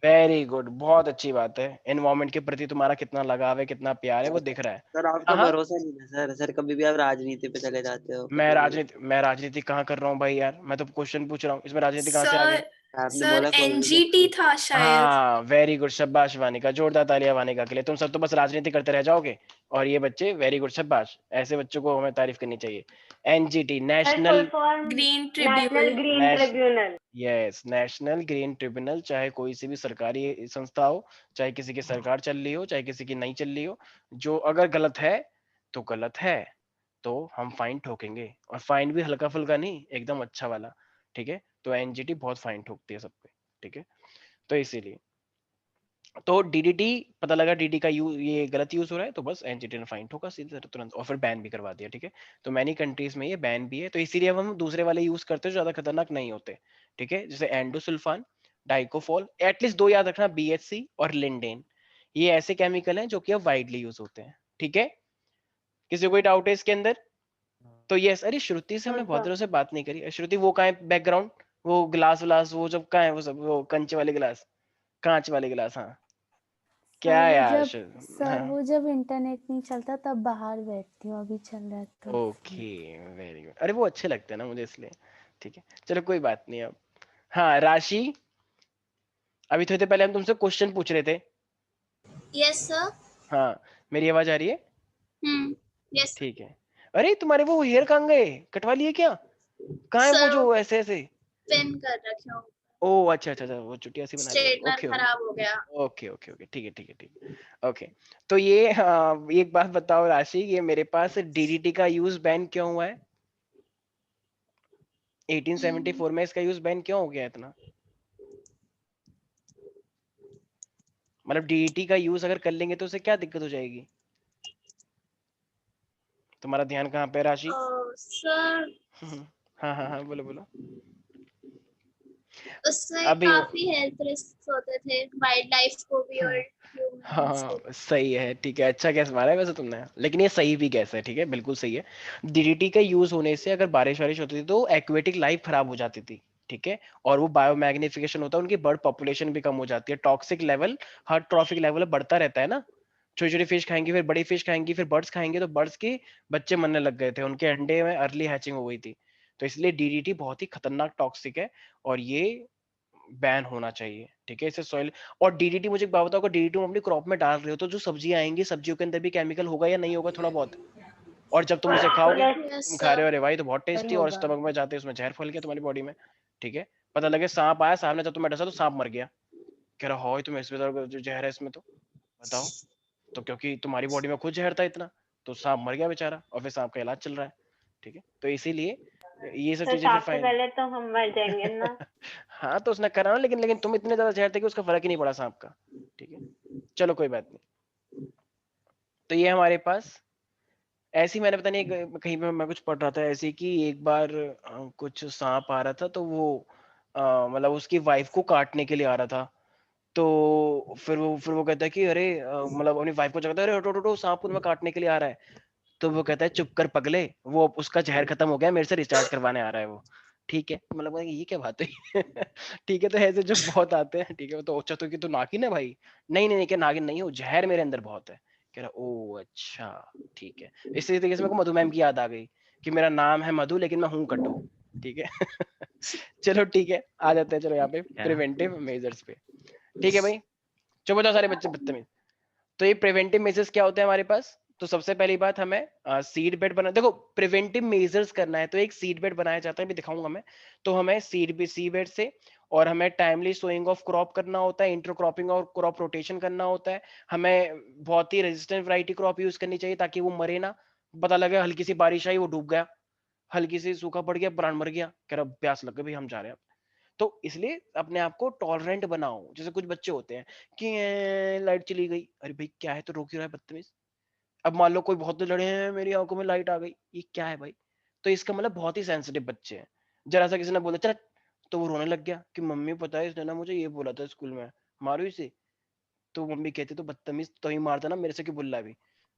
वेरी गुड, बहुत अच्छी बात है। एनवायरमेंट के प्रति तुम्हारा कितना लगाव है, कितना प्यार है, वो दिख रहा है। सर आपका हाँ, भरोसा नहीं है सर, सर कभी भी आप राजनीति पे चले जाते हो कभी भी। मैं राजनीति कहाँ कर रहा हूँ भाई यार, मैं तो क्वेश्चन पूछ रहा हूँ, इसमें राजनीति कहाँ से आ गई? सर आपने सर बोला कोई भी एनजीटी व्यक्ति। था शायद। हाँ वेरी गुड, शाबाश वानिका, जोरदार तालियां वानिका के लिए। तुम सब तो बस राजनीति करते रह जाओगे, और ये बच्चे वेरी गुड, शाबाश, ऐसे बच्चों को हमें तारीफ करनी चाहिए। NGT, full national form green national tribunal. Green tribunal. Yes, national green tribunal, चाहे कोई सी भी सरकारी संस्था हो, चाहे किसी की सरकार चल रही हो, चाहे किसी की नहीं चल रही हो, जो अगर गलत है तो गलत है, तो हम फाइन ठोकेंगे, और फाइन भी हल्का फुल्का नहीं, एकदम अच्छा वाला, ठीक है। तो NGT बहुत फाइन ठोकती है सब पे, ठीक है। तो इसीलिए तो DDT पता लगा, DDT का ये गलत यूज हो रहा है, तो बस NGT ने फाइन ठोका सीधे तरह तुरंत, और फिर बैन भी करवा दिया, ठीक है। तो मैनी कंट्रीज में ये बैन भी है, तो इसीलिए अब हम दूसरे वाले यूज करते हैं जो ज्यादा खतरनाक नहीं होते, ठीक है, जैसे एंडोसल्फान, डाइकोफॉल, एटलीस्ट दो याद रखना, BHC और लिंडेन, ये ऐसे केमिकल हैं जो कि अब वाइडली यूज होते हैं, ठीक है। किसी को कोई डाउट है इसके अंदर? तो यस, अरे श्रुति से हमने बहुत दिनों से बात नहीं करी। श्रुति वो कहाँ है बैकग्राउंड, वो ग्लास व्लास वो जब कहाँ है, वो सब वो कंच वाले गिलास, कांच वाले गिलास, हाँ क्या यार सर हाँ, वो जब इंटरनेट नहीं चलता तब बाहर बैठती हूँ, अभी चल रहा है तो ओके, वेरी गुड, अरे वो अच्छे लगते हैं ना मुझे इसलिए, ठीक है, चलो कोई बात नहीं अब। हाँ राशि, अभी थोड़ी देर पहले हम तुमसे क्वेश्चन पूछ रहे थे, यस सर। हाँ मेरी आवाज आ रही है? यस ठीक है। अरे तुम्हारे वो हेयर कहाँ गए, कटवा लिए क्या? कहाँ है वो सर, जो ऐसे ऐसे? पिन कर रखे हो, ओ अच्छा अच्छा अच्छा, वो चुटिया सी बना ली, स्ट्रेटनर ओके खराब हो गया। ओके ओके ओके, ठीक है ठीक है ठीक है, ओके। तो ये एक बात बताओ राशि, ये मेरे पास DDT का यूज बैन क्यों हुआ है? 1874 में इसका यूज बैन क्यों हो गया इतना? मतलब DDT का यूज अगर कर लेंगे तो उससे क्या दिक्कत हो जाएगी? तुम्हारा ध्यान कहाँ पे है राशि? सर हाँ हाँ हाँ, बोलो बोलो। उससे अभी काफी हेल्थ रिस्क होते थे वाइल्ड लाइफ को भी और ह्यूमंस को। हाँ सही है, ठीक है, अच्छा गैस मारा है वैसे तुमने, लेकिन ये सही भी गैस है, ठीक है, बिल्कुल सही है। DDT का यूज होने से अगर बारिश वारिश होती थी तो एक्वेटिक लाइफ खराब हो जाती थी, ठीक है, और वो बायोमैग्निफिकेशन होता है, उनकी बर्ड पॉपुलेशन भी कम हो जाती है, टॉक्सिक लेवल, हर ट्रॉफिक लेवल बढ़ता रहता है ना, छोटी छोटी फिश खाएंगी, फिर बड़ी फिश खाएंगी, फिर बर्ड्स खाएंगे, तो बर्ड्स के बच्चे मरने लग गए थे, उनके अंडे में अर्ली हैचिंग हो गई थी। तो इसलिए DDT बहुत ही खतरनाक टॉक्सिक है, और ये बैन होना चाहिए, ठीक है, इससे सॉइल। और DDT, मुझे एक बात बताओ, DDT तुम अपनी क्रॉप में डाल रहे हो तो जो सब्जियां आएंगी, सब्जियों के अंदर भी केमिकल होगा या नहीं होगा थोड़ा बहुत? और जब तुम उसे खाओगे, यस तुम खा रहे सर। हो, अरे भाई तो बहुत पर टेस्टी, और होगा। स्टमक में जाते हैं उसमें जहर फैल गया तुम्हारी बॉडी में, ठीक है। पता लगे सांप आया सामने, जब तुम्हें डसा तो सांप मर गया, कह रहा हो तुम इसमें जो जहर है इसमें, तो बताओ। तो क्योंकि तुम्हारी बॉडी में खुद जहर था इतना, तो सांप मर गया बेचारा, और फिर सांप का इलाज चल रहा है, ठीक है। तो इसीलिए ये सब तो चीजें फिर सांप से फाइन। पहले तो हम मर जाएंगे ना। हाँ तो उसने करा ना, लेकिन तुम इतने ज्यादा जहर थे कि उसका फर्क ही नहीं पड़ा सांप का, ठीक है। चलो कोई बात नहीं। तो ये हमारे पास ऐसी मैंने पता नहीं कहीं पे मैं कुछ पढ़ रहा था ऐसे कि एक बार कुछ सांप आ रहा था, तो वो मतलब उसकी वाइफ को काटने के लिए आ रहा था। तो फिर वो कहता है कि अरे मतलब अपनी वाइफ को जगाता है, अरे हटो हटो, सांप तुम्हें काटने के लिए आ रहा है। तो वो कहता है चुप कर पगले, वो उसका जहर खत्म हो गया, मेरे से रिचार्ज करवाने आ रहा है वो। ठीक है, मतलब ये क्या बात है। ठीक है, तो ऐसे जो बहुत आते हैं। ठीक है, तो अच्छा तो कि तो नागिन है भाई। नहीं नहीं नहीं, क्या नागिन नहीं हो, जहर मेरे अंदर बहुत है। कह रहा ओ अच्छा ठीक है। इसी तरीके से मेरे को मधु मैम की याद आ गई कि मेरा नाम है मधु लेकिन मैं हूँ कटु। ठीक है। चलो ठीक है, आ जाते हैं चलो यहाँ पे प्रिवेंटिव मेजर्स पे। ठीक है भाई, चुप हो जाओ सारे बच्चे बदतमीज। तो ये प्रिवेंटिव मेजर्स क्या होते हैं हमारे पास? तो सबसे पहली बात, हमें सीड बेड बना, देखो प्रिवेंटिव मेजर्स करना है तो एक सीड बेड बनाया जाता है, भी दिखाऊंगा मैं। तो हमें सी बेड से, और हमें टाइमली सोइंग ऑफ क्रॉप करना होता है, इंटरक्रॉपिंग और क्रॉप रोटेशन करना होता है। हमें बहुत ही रेजिस्टेंट वैरायटी क्रॉप यूज करनी चाहिए ताकि वो मरे ना। पता लगे हल्की सी बारिश आई वो डूब गया, हल्की सी सूखा पड़ गया प्राण मर गया, कह रहा प्यास लग गई भाई हम जा रहे हैं। तो इसलिए अपने आप को टॉलरेंट बनाओ। जैसे कुछ बच्चे होते हैं कि लाइट चली गई, अरे भाई क्या है, तो रोक क्यों रहा है बदतमीज। अब मान लो कोई बहुत लड़े हैं, मेरी आंखों में लाइट आ गई, ये क्या है भाई। तो इसका मतलब बहुत ही सेंसिटिव बच्चे हैं। जरा सा किसी ने बोला चल, तो वो रोने लग गया कि मम्मी पता है इसने ना मुझे ये बोला था स्कूल में, मारो इसे। तो मम्मी कहती तो बदतमीज तो ही मारता ना, मेरे से क्यों बुल्ला भी।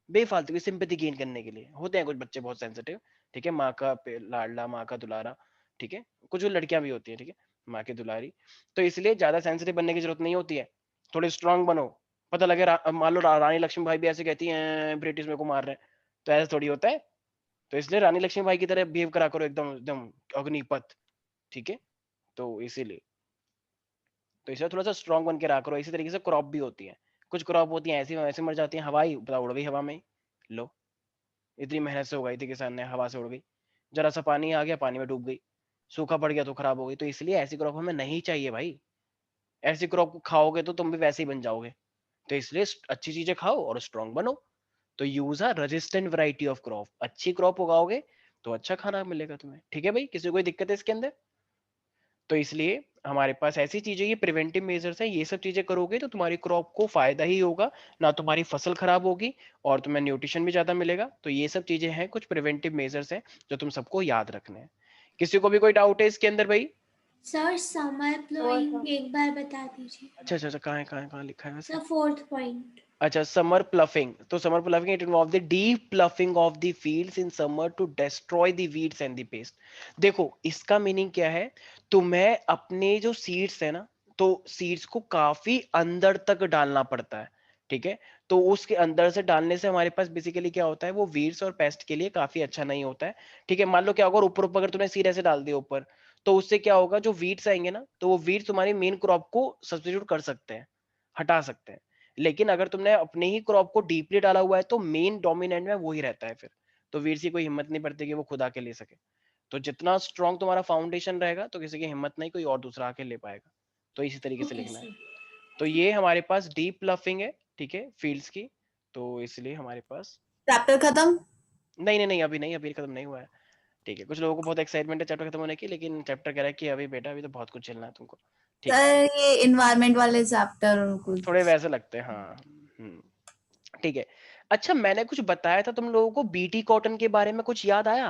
बेफालतू की सिंपैथी गेन करने के लिए होते हैं कुछ बच्चे बहुत सेंसिटिव। ठीक है, माँ का लाडला, माँ का दुलारा। ठीक है, कुछ लड़कियां भी होती है, ठीक है, माँ की दुलारी। तो इसलिए ज्यादा सेंसिटिव बनने की जरूरत नहीं होती है, थोड़े स्ट्रांग बनो। पता लगे मान लो रानी लक्ष्मीबाई भी ऐसे कहती हैं ब्रिटिश मेरे को मार रहे हैं, तो ऐसा थोड़ी होता है। तो इसलिए रानी लक्ष्मीबाई की तरह बिहेव करा करो, एकदम एकदम अग्निपथ। ठीक है, तो इसीलिए तो इसलिए थोड़ा सा स्ट्रांग बन के रहा करो। इसी तरीके से क्रॉप भी होती है, कुछ क्रॉप होती है ऐसी वैसे मर जाती है, हवाई उड़ गई हवा में। लो, इतनी मेहनत से उगाई थी किसान ने, हवा से उड़ गई। जरा सा पानी आ गया, पानी में डूब गई, सूखा पड़ गया तो खराब हो गई। तो इसलिए ऐसी क्रॉप हमें नहीं चाहिए भाई। ऐसी क्रॉप को खाओगे तो तुम भी वैसे ही बन जाओगे। तो इसलिए अच्छी चीजें खाओ और स्ट्रांग बनो। तो use a resistant variety of crop, अच्छी क्रॉप उगाओगे तो अच्छा खाना मिलेगा तुम्हें। ठीक है भाई, किसी को कोई दिक्कत है इसके अंदर? तो इसलिए हमारे पास ऐसी चीजें, ये प्रिवेंटिव मेजर्स हैं, ये सब चीजें करोगे तो तुम्हारी क्रॉप को फायदा ही होगा, ना तुम्हारी फसल खराब होगी, और तुम्हें न्यूट्रिशन भी ज्यादा मिलेगा। तो ये सब चीजें हैं, कुछ प्रिवेंटिव मेजर्स हैं जो तुम सबको याद रखने हैं। किसी को भी कोई डाउट है इसके अंदर भाई? सर समर प्लोइंग एक बार बता दीजिए। अच्छा अच्छा अच्छा, कहाँ लिखा है वैसे? Sir 4th point. अच्छा, समर प्लफिंग। तो summer ploughing it involve the deep ploughing of the fields in summer to destroy the weeds and the pest. देखो इसका मीनिंग क्या है, तुम्हें अपने जो सीड्स है ना, तो सीड्स को काफी अंदर तक डालना पड़ता है। ठीक है, तो उसके अंदर से डालने से हमारे पास बेसिकली क्या होता है, वो वीड्स और पेस्ट के लिए काफी अच्छा नहीं होता है। ठीक है, मान लो क्या होगा, ऊपर ऊपर अगर तुमने सीड ऐसे डाल दिया ऊपर, तो उससे क्या होगा, जो वीड्स आएंगे ना, तो वो वीड्स तुम्हारी मेन क्रॉप को सब्स्टिट्यूट कर सकते हैं, हटा सकते हैं। लेकिन अगर तुमने अपने ही क्रॉप को डीपली डाला हुआ है तो मेन डोमिनेंट में वही रहता है फिर। तो वीर की कोई हिम्मत नहीं पड़ती कि वो खुद आके ले सके। तो जितना स्ट्रॉन्ग तुम्हारा फाउंडेशन रहेगा तो किसी की हिम्मत नहीं, कोई और दूसरा आके ले पाएगा। तो इसी तरीके से ओके लिखना है। सर। तो ये हमारे पास डीप प्लफिंग है, ठीक है, फील्ड्स की। तो इसलिए हमारे पास चैप्टर खत्म। नहीं नहीं नहीं, अभी नहीं, अभी खत्म नहीं हुआ है। ठीक है, कुछ लोगों को बहुत एक्साइटमेंट है चैप्टर खत्म होने की, लेकिन चैप्टर कह रहा है कि अभी बेटा अभी तो बहुत कुछ चलना है तुमको। ठीक है, सर ये इन्वायरमेंट वाले चैप्टर कुछ थोड़े वैसे लगते हैं, हाँ। ठीक है। अच्छा, मैंने कुछ बताया था तुम लोगों को बीटी कॉटन के बारे में, कुछ याद आया?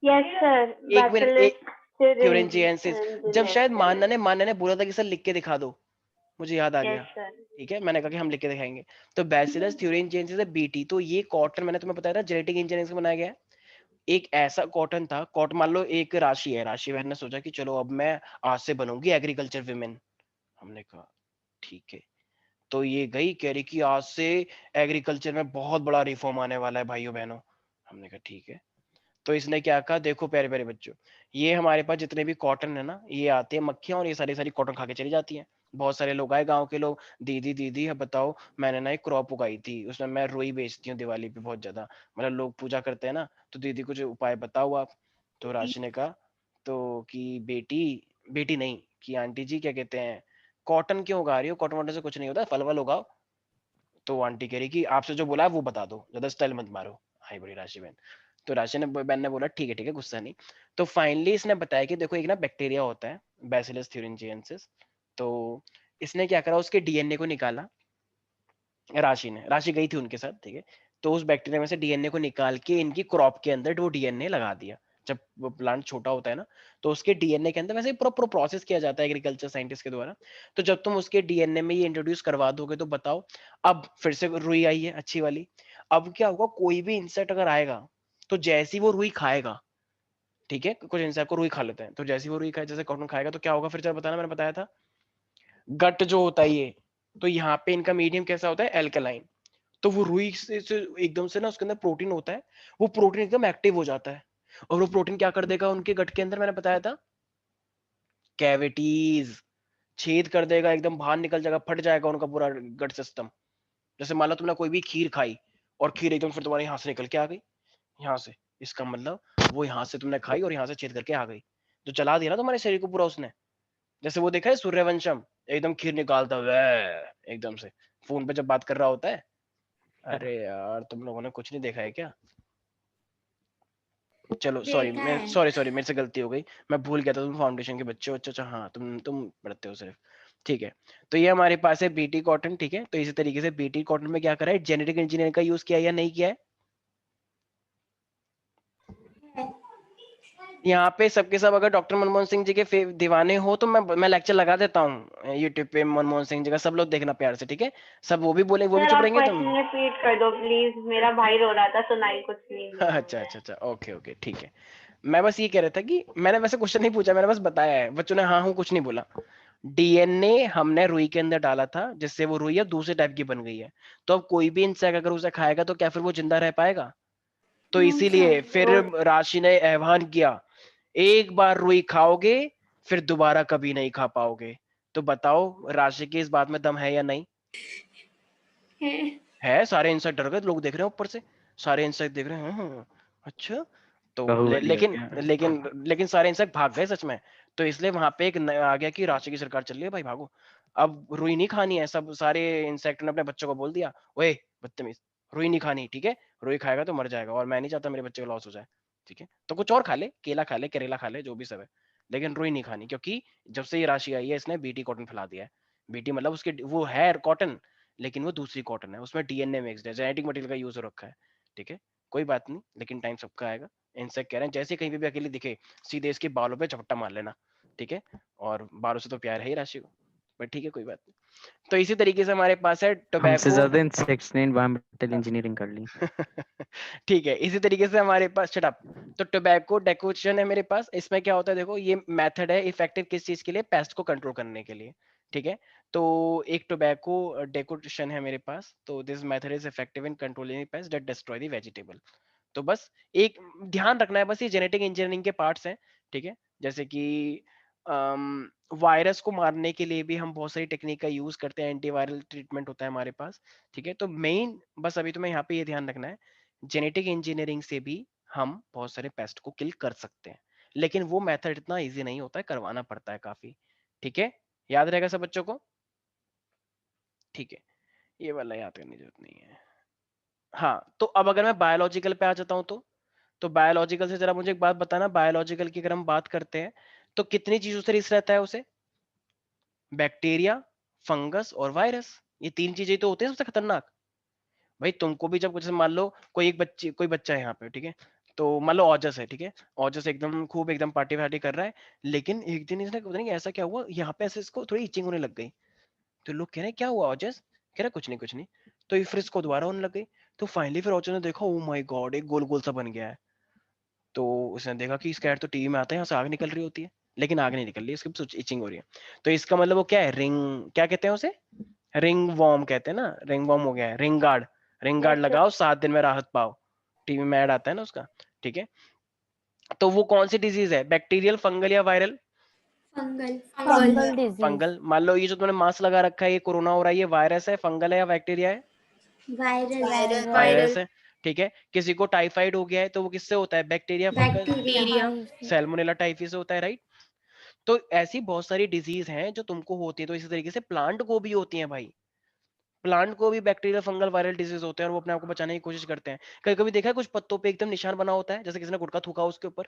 यस सर, एक मिनट, एक थ्योरेंजिएंसिस, जब शायद मानना यस ने बोला था कि सर लिख के दिखा दो, मुझे याद आ गया। सर। ठीक है, मैंने कहा कि हम लिख के दिखाएंगे। तो बैसिलस थ्योरेंजिएंसिस है बीटी। तो ये कॉटन मैंने तुम्हें बताया था जेनेटिक इंजीनियरिंग से बनाया गया है। एक ऐसा कॉटन था, कॉटन मान लो एक राशि है, राशि बहन ने सोचा कि चलो अब मैं आज से बनूंगी एग्रीकल्चर विमेन। हमने कहा ठीक है। तो ये गई कह रही कि आज से एग्रीकल्चर में बहुत बड़ा रिफॉर्म आने वाला है भाइयों बहनों। हमने कहा ठीक है। तो इसने क्या कहा, देखो प्यारे प्यारे बच्चों, ये हमारे पास जितने भी कॉटन है ना, ये आते हैं मक्खियां और ये सारी सारी कॉटन खा के चली जाती हैं। बहुत सारे लोग आए गांव के लोग, दीदी दीदी अब बताओ, मैंने ना एक क्रॉप उगाई थी, उसमें मैं रुई बेचती हूँ दिवाली पे बहुत ज्यादा, मतलब लोग पूजा करते हैं ना, तो दीदी कुछ उपाय बताओ आप। तो राशि ने कहा तो कि बेटी, बेटी नहीं कि आंटी जी क्या कहते हैं, कॉटन क्यों उगा रही हो, कॉटन वॉटन से कुछ नहीं होता, फल वल उगाओ। तो आंटी कह रही कि आपसे जो बोला है वो बता दो, ज्यादा स्टाइल मत मारो। हाई बड़ी राशि बहन। तो राशि ने बहन ने बोला ठीक है गुस्सा नहीं। तो फाइनली इसने बताया कि देखो एक ना बैक्टीरिया होता है बैसिलस थ्यूरिंजिएंसिस। तो इसने क्या करा, उसके डीएनए को निकाला। राशि गई थी उनके साथ, ठीक है। तो उस बैक्टीरिया में से डीएनए को निकाल के इनकी क्रॉप के अंदर वो डीएनए लगा दिया। जब वो प्लांट छोटा होता है ना, तो उसके डीएनए के अंदर वैसे प्रॉपर प्रोसेस किया जाता है एग्रीकल्चर साइंटिस्ट के द्वारा। तो जब तुम उसके डीएनए में ये इंट्रोड्यूस करवा दोगे तो बताओ, अब फिर से रुई आई है अच्छी वाली। अब क्या होगा, कोई भी इंसेक्ट अगर आएगा तो जैसे ही वो रुई खाएगा, ठीक है, कुछ इंसेक्ट को रुई खा लेते हैं, तो जैसे ही वो रुई खाए, जैसे कॉटन खाएगा तो क्या होगा, फिर चलो बताना, मैंने बताया था गट जो होता है ये, तो यहाँ पे इनका मीडियम कैसा होता है, एल्कलाइन। तो वो रुई से एकदम से ना उसके अंदर प्रोटीन होता है, वो प्रोटीन एकदम एक्टिव हो जाता है, और वो प्रोटीन क्या कर देगा उनके गट के अंदर, मैंने बताया था कैविटीज छेद कर देगा, एकदम बाहर निकल जाएगा, फट जाएगा उनका पूरा गट सिस्टम। जैसे मान लो तुमने कोई भी खीर खाई और खीर एकदम फिर तुम्हारे यहाँ से निकल के आ गई, यहाँ से, इसका मतलब वो यहाँ से तुमने खाई और यहाँ से छेद करके आ गई, तो चला दिया ना तुम्हारे शरीर को पूरा उसने। जैसे वो देखा है सूर्यवंशम, एकदम खीर निकालता वह एकदम से फोन पे जब बात कर रहा होता है। अरे यार तुम लोगों ने कुछ नहीं देखा है क्या? चलो सॉरी, देखा मैं है। सॉरी मेरे से गलती हो गई, मैं भूल गया था तुम फाउंडेशन के बच्चे हो। अच्छा अच्छा, हाँ तुम पढ़ते हो सिर्फ, ठीक है। तो ये हमारे पास है बीटी कॉटन, ठीक है। तो इसी तरीके से बीटी कॉटन में क्या करा है, जेनेटिक इंजीनियरिंग का यूज किया या नहीं किया है? यहाँ पे सबके सब अगर डॉक्टर मनमोहन सिंह जी के दीवाने हो तो मैं लेक्चर लगा देता हूँ यूट्यूब पे, मनमोहन सिंह जी का, सब लोग देखना प्यार से, ठीक है। सब वो भी बोले, वो भी सर चुप आप रहेंगे, तुम क्वेश्चन रिपीट कर दो प्लीज, मेरा भाई रो रहा था, सुनाई कुछ नहीं दिया। अच्छा अच्छा अच्छा, ओके ओके, ठीक है। मैं बस ये कह रहा था कि मैंने वैसे क्वेश्चन नहीं पूछा, मैंने बस बताया है, बच्चों ने हाँ हूँ कुछ नहीं बोला। डीएनए हमने रुई के अंदर डाला था, जिससे वो रुई अब दूसरे टाइप की बन गई है। तो अब कोई भी इंसेक्ट अगर उसे खाएगा तो क्या फिर वो जिंदा रह पाएगा? तो इसीलिए फिर वो राशि ने आह्वान किया, एक बार रुई खाओगे फिर दोबारा कभी नहीं खा पाओगे। तो बताओ राशि की इस बात में दम है या नहीं? है। सारे इंसेक्ट डर गए, लोग देख रहे हैं ऊपर से, सारे इंसेक्ट देख रहे हैं, अच्छा। तो बाहुबली हो लेकिन गया। लेकिन सारे इंसेक्ट भाग गए सच में। तो इसलिए वहां पे एक आ गया कि राशि की सरकार चल रही है भाई, भागो, अब रुई नहीं खानी है। सब सारे इंसेक्ट ने अपने बच्चों को बोल दिया, ओए बदतमीज, रुई नहीं खानी, ठीक है, रुई खाएगा तो मर जाएगा, और मैं नहीं चाहता मेरे बच्चे को लॉस हो जाए, ठीक है। तो कुछ और खा ले, केला खा ले, करेला खा ले, जो भी सब है, लेकिन रुई नहीं खानी, क्योंकि जब से ये राशि आई है इसने बीटी कॉटन फैला दिया है। बीटी मतलब उसके वो है कॉटन, लेकिन वो दूसरी कॉटन है, उसमें डीएनए मिक्स्ड है, जेनेटिक मटेरियल का यूज हो रखा है, ठीक है। कोई बात नहीं, लेकिन टाइम सबका आएगा। इंसेक्ट कह रहे हैं जैसे कहीं पे भी अकेली दिखे, सीधे इसके बालों पे झपट्टा मार लेना, ठीक है। और बालों से तो प्यार है ही राशि को, बट ठीक है कोई बात नहीं। तो इसी तरीके से हमारे पास है हमसे टोबैको। ज्यादा इंसेक्ट्स ने एनवायरमेंटल इंजीनियरिंग कर ली। ठीक है, इसी तरीके से हमारे पास शट अप, तो टोबैको डेकोरेशन है मेरे पास। इसमें क्या होता है, देखो ये मेथड है इफेक्टिव किस चीज के लिए, पेस्ट को कंट्रोल करने के लिए, ठीक है। तो एक टोबैको डेकोरेशन है मेरे पास, तो this method is effective in controlling paste that destroy the vegetable. तो बस एक ध्यान रखना है, बस ये जेनेटिक इंजीनियरिंग के पार्ट्स हैं, ठीक है। जैसे कि वायरस को मारने के लिए भी हम बहुत सारी टेक्निक का यूज करते हैं, एंटीवायरल ट्रीटमेंट होता है हमारे पास, ठीक है। तो मेन बस अभी तुम्हें यहाँ पे ये ध्यान रखना है, जेनेटिक इंजीनियरिंग से भी हम बहुत सारे पेस्ट को किल कर सकते हैं, लेकिन वो मेथड इतना इजी नहीं होता है, करवाना पड़ता है काफी, ठीक है। याद रहेगा सब बच्चों को? ठीक है, ये वाला याद करने की जरूरत नहीं है। हाँ, तो अब अगर मैं बायोलॉजिकल पे आ जाता हूँ, तो बायोलॉजिकल से जरा मुझे एक बात बताना, बायोलॉजिकल की अगर हम बात करते हैं तो कितनी चीजों से रिस्क रहता है उसे? बैक्टीरिया, फंगस और वायरस, ये तीन चीजें तो होते हैं सबसे खतरनाक। भाई तुमको भी जब जैसे मान लो कोई बच्चा है यहाँ पे, ठीक है, तो मान लो ओजस है, ठीक है, ओजस एकदम खूब एकदम पार्टी वार्टी कर रहा है, लेकिन एक दिन इसने पता नहीं ऐसा क्या हुआ, यहाँ पे ऐसे इसको थोड़ी इचिंग होने लग गई। तो लोग कह रहे हैं क्या हुआ ओजस, कह रहा कुछ नहीं कुछ नहीं। तो ये फिर इसको दोबारा होने लग गई। तो फाइनली फिर ओजस ने देखा, ओ माय गॉड, एक गोल गोल सा बन गया है। तो उसने देखा कि इसका तो टीवी में आता है, यहाँ से आग निकल रही होती है, लेकिन आग नहीं निकल रही, इसकी इचिंग हो रही है। तो इसका मतलब वो क्या है, रिंग, क्या कहते हैं उसे, रिंग वॉर्म कहते हैं ना, रिंग वॉर्म हो गया है, रिंग गार्ड। रिंग गार्ड लगाओ, 7 दिन में राहत पाओ, टीवी में ऐड आता है ना उसका, ठीक है। तो वो कौन सी डिजीज है, बैक्टीरियल, फंगल या viral? Fungal. Fungal disease. Fungal. मान लो ये जो तुमने मास्क लगा रखा है, ये कोरोना हो रहा है, ये वायरस है, फंगल है या बैक्टीरिया है? वायरल। वायरस है, ठीक है। किसी को टाइफाइड हो गया है तो वो किससे होता है, bacteria, fungus? Bacteria. Salmonella typhi से होता है, राइट। तो ऐसी बहुत सारी डिजीज हैं जो तुमको होती है, तो इसी तरीके से प्लांट को भी होती है भाई, प्लांट को भी बैक्टीरियल, फंगल, वायरल डिजीज होते हैं, और वो अपने आप को बचाने की कोशिश करते हैं। कभी कभी देखा है कुछ पत्तों पे एकदम निशान बना होता है, जैसे किसी ने गुटखा थूका हो उसके ऊपर,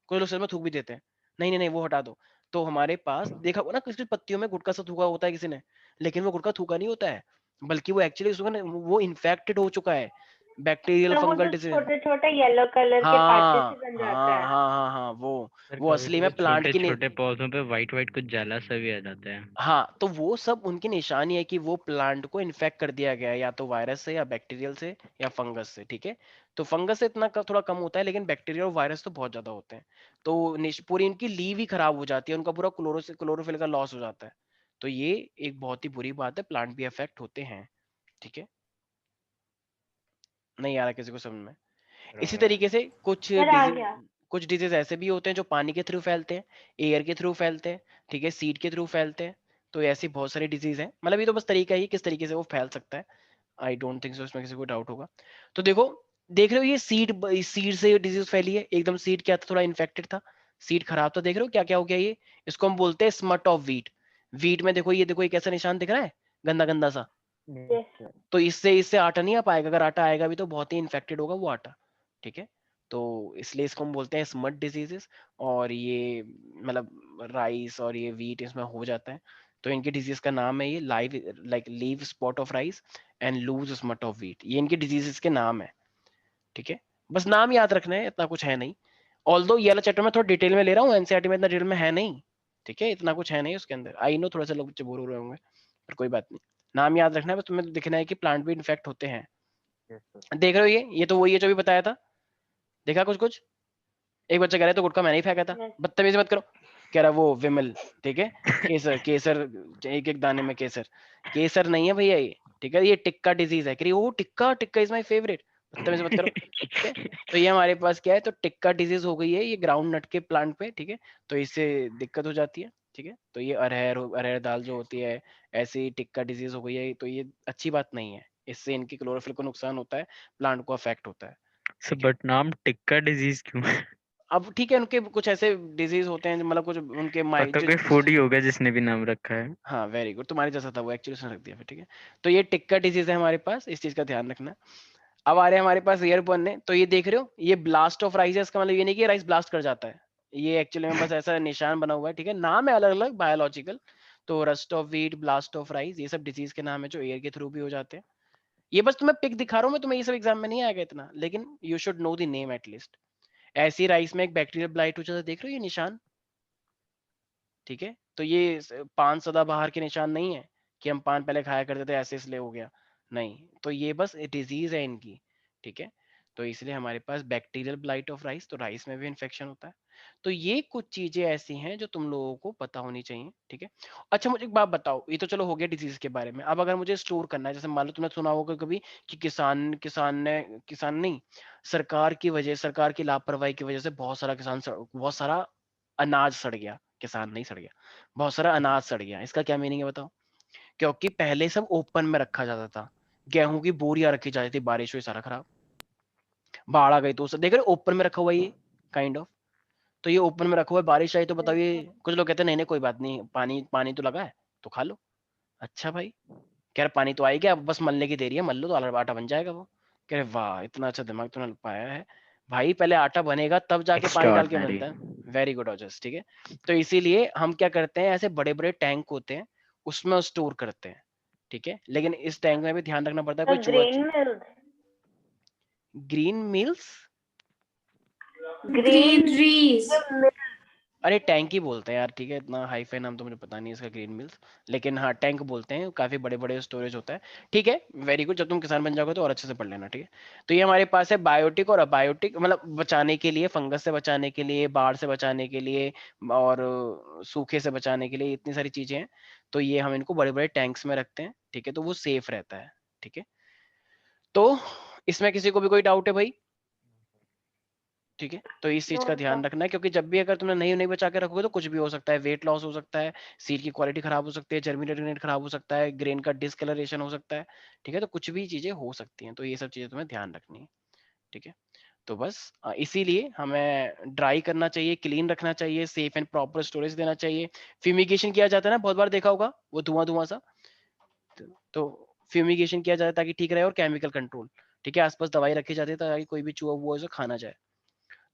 कुछ लोग सिर में थूक भी देते हैं, नहीं नहीं नहीं वो हटा दो। तो हमारे पास देखा होगा ना, किसी पत्तियों में गुटखा सा थूका होता है किसी ने, लेकिन वो गुटखा थूका नहीं होता है, बल्कि वो एक्चुअली वो इन्फेक्टेड हो चुका है, बैक्टीरियल तो वो फंगल जो डिजीज। छोटे छोटे येलो कलर के हाँ पैचेस बन जाता हाँ है। हाँ हाँ हाँ, वो असली में प्लांट छोटे की छोटे पौधों पे व्हाइट व्हाइट कुछ जला सा भी आ जाता है। हाँ, तो वो सब उनकी निशानी है कि वो प्लांट को इन्फेक्ट कर दिया गया है, या तो वायरस से या बैक्टीरियल से या फंगस से। ठीक है, तो फंगस से इतना थोड़ा कम होता है, लेकिन बैक्टीरिया और वायरस तो बहुत ज्यादा होते हैं। तो पूरी इनकी लीव ही खराब हो जाती है, उनका पूरा क्लोरोफिल का लॉस हो जाता है। तो ये एक बहुत ही बुरी बात है, प्लांट भी अफेक्ट होते हैं। ठीक है, नहीं आ रहा किसी को समझ में? इसी तरीके से सर आ गया। कुछ डिजीज ऐसे भी होते हैं जो पानी के थ्रू फैलते हैं, एयर के थ्रू फैलते हैं, ठीक है, सीड के थ्रू फैलते हैं। तो ऐसी बहुत सारी डिजीज हैं, मतलब ये तो बस तरीका ही किस तरीके से वो फैल सकता है। आई डोंट थिंक सो इसमें किसी को डाउट होगा। तो देखो, देख रहे हो ये सीड से डिजीज फैली है एकदम। सीड क्या था, थोड़ा इन्फेक्टेड था, सीड खराब था। देख रहे हो क्या क्या हो गया ये? इसको हम बोलते हैं स्मट ऑफ वीट। वीट में देखो, ये देखो एक ऐसा निशान दिख रहा है, गंदा गंदा सा। तो इससे इससे आटा नहीं आ पाएगा, अगर आटा आएगा भी तो बहुत ही इन्फेक्टेड होगा वो आटा। ठीक है, तो इसलिए इसको हम बोलते हैं स्मट डिजीजेस। और ये मतलब राइस और ये वीट इसमें हो जाता है। तो इनकी डिजीज का नाम है ये leaf spot of rice and loose smut of wheat, ये इनके डिजीजेस के नाम है। ठीक है, बस नाम याद रखना है, इतना कुछ है नहीं। ऑल्दो ये वाला चैप्टर में थोड़ा डिटेल में ले रहा हूँ, एनसीईआरटी में इतना डिटेल में है नहीं। ठीक है, इतना कुछ है नहीं उसके अंदर। आई नो थोड़ा सा लोग बोर हो रहे होंगे, पर कोई बात नहीं। नाम याद रखना है, बस तुम्हें दिखना है कि प्लांट भी इन्फेक्ट होते हैं। देख रहे हो ये तो वही है जो भी बताया था। देखा कुछ कुछ? एक बच्चा कह रहा है तो गुटखा मैंने ही फेंका था। बदतमीजी मत करो। कह रहा वो विमल, ठीक है, केसर केसर, एक एक दाने में केसर। केसर नहीं है भैया ये, ठीक है, ये टिक्का डिजीज है। कह रही वो tikka, tikka is my favourite. बदतमीजी मत करो, ठीक है। तो ये हमारे पास क्या है, तो टिक्का डिजीज हो गई है ये ग्राउंड नट के प्लांट पे। ठीक है, तो इससे दिक्कत हो जाती है। ठीक है, तो ये अरहर दाल जो होती है, ऐसी टिक्का डिजीज हो गई है, तो ये अच्छी बात नहीं है। इससे इनकी क्लोरोफिल को नुकसान होता है, प्लांट को अफेक्ट होता है। बट नाम टिक्का डिजीज क्यों है? अब ठीक है, उनके कुछ ऐसे डिजीज होते हैं, मतलब कुछ उनके पक्का कोई फूडी होगा जिसने भी नाम रखा है। हाँ वेरी गुड, तुम्हारे जैसा था वो, एक्चुअली उसने रख दिया फिर। ठीक है, तो ये टिक्का डिजीज है हमारे पास, इस चीज का ध्यान रखना। अब आ रहे हैं हमारे पास ईयर बनने। तो ये देख रहे हो, ये ब्लास्ट ऑफ राइस है, इसका मतलब ये नहीं कि राइस ब्लास्ट कर जाता है, ये एक्चुअली में बस ऐसा निशान बना हुआ है। ठीक है, नाम है अलग अलग बायोलॉजिकल। तो rust of wheat, blast of rice, ये सब डिजीज के नाम है जो एयर के थ्रू भी हो जाते हैं। ये बस तुम्हें पिक दिखा रहा हूँ मैं, तुम्हें ये सब एग्जाम में नहीं आएगा इतना, लेकिन you should know the name at least. ऐसी राइस में एक बैक्टीरियल ब्लाइट हो जाता है, देख रहे हो ये निशान? ठीक है, तो ये पान सदाबहार के निशान नहीं है कि हम पान पहले खाया करते थे ऐसे इसलिए हो गया, नहीं। तो ये बस डिजीज है इनकी। ठीक है, तो इसलिए हमारे पास बैक्टीरियल ब्लाइट ऑफ राइस, तो राइस में भी इन्फेक्शन होता है। तो ये कुछ चीजें ऐसी हैं जो तुम लोगों को पता होनी चाहिए। ठीक है, अच्छा मुझे एक बात बताओ, ये तो चलो हो गया डिजीज के बारे में। अब अगर मुझे स्टोर करना है, जैसे मान लो तुमने सुना होगा कभी कि किसान नहीं, सरकार की लापरवाही की वजह से बहुत सारा अनाज सड़ गया। किसान नहीं सड़ गया, बहुत सारा अनाज सड़ गया। इसका क्या मीनिंग है बताओ? क्योंकि पहले सब ओपन में रखा जाता था, गेहूं की बोरियां रखी जाती थी, बारिश हुई सारा खराब, बाढ़ आ गई तो उसे देख रहे ओपन में रखा हुआ ये काइंड ऑफ। तो ये ओपन में रखा हुआ है, बारिश आई तो बताओ ये, कुछ लोग कहते हैं नहीं नहीं कोई बात नहीं, पानी पानी तो लगा है तो खा लो। अच्छा भाई, कह रहे पानी तो आई गया, अब बस मलने की देरी है, मल लो तो आटा बन जाएगा। वो कह रहे वाह इतना अच्छा दिमाग तूने पाया है भाई, पहले आटा बनेगा तब जाके पानी डाल के बनता है। Very good Ojas. ठीक है, तो इसीलिए हम क्या करते हैं, ऐसे बड़े बड़े टैंक होते हैं उसमें स्टोर करते हैं। ठीक है, लेकिन इस टैंक में भी ध्यान रखना पड़ता है कोई grain milk, green mills, greeneries, अरे टैंक ही बोलते हैं यार। ठीक है, इतना हाई फाई नाम तो मुझे पता नहीं इसका ग्रीन मिल्स, लेकिन हाँ टैंक बोलते हैं, काफी बड़े बड़े स्टोरेज होता है। ठीक है, वेरी गुड, जब तुम किसान बन जाओगे तो और अच्छे से पढ़ लेना। ठीक है, तो ये हमारे पास है बायोटिक और अबायोटिक, मतलब बचाने के लिए, फंगस से बचाने के लिए, बाढ़ से बचाने के लिए, और सूखे से बचाने के लिए, इतनी सारी चीजें हैं। तो ये हम इनको बड़े बड़े टैंक्स में रखते हैं। ठीक है, तो वो सेफ रहता है। ठीक है, तो इसमें किसी को भी कोई डाउट है भाई? ठीक है, तो इस चीज का ध्यान रखना है, क्योंकि जब भी अगर तुमने नहीं नहीं बचा के रखोगे तो कुछ भी हो सकता है, वेट लॉस हो सकता है, सीड की क्वालिटी खराब हो सकती है, जर्मिनेटिंग रेट खराब हो सकता है, ग्रेन का डिसकलरेशन हो सकता है। ठीक है, तो कुछ भी चीजें हो सकती हैं, तो ये सब चीजें तुम्हें ध्यान रखनी है। ठीक है, तो बस इसीलिए हमें ड्राई करना चाहिए, क्लीन रखना चाहिए, सेफ एंड प्रॉपर स्टोरेज देना चाहिए। फ्यूमिगेशन किया जाता है ना, बहुत बार देखा होगा वो धुआं धुआं सा, तो फ्यूमिगेशन किया जाता है ताकि ठीक रहे, और केमिकल कंट्रोल। ठीक है, आसपास दवाई रखी जाती है ताकि कोई भी चूहा वुआ उसे खा ना जाए।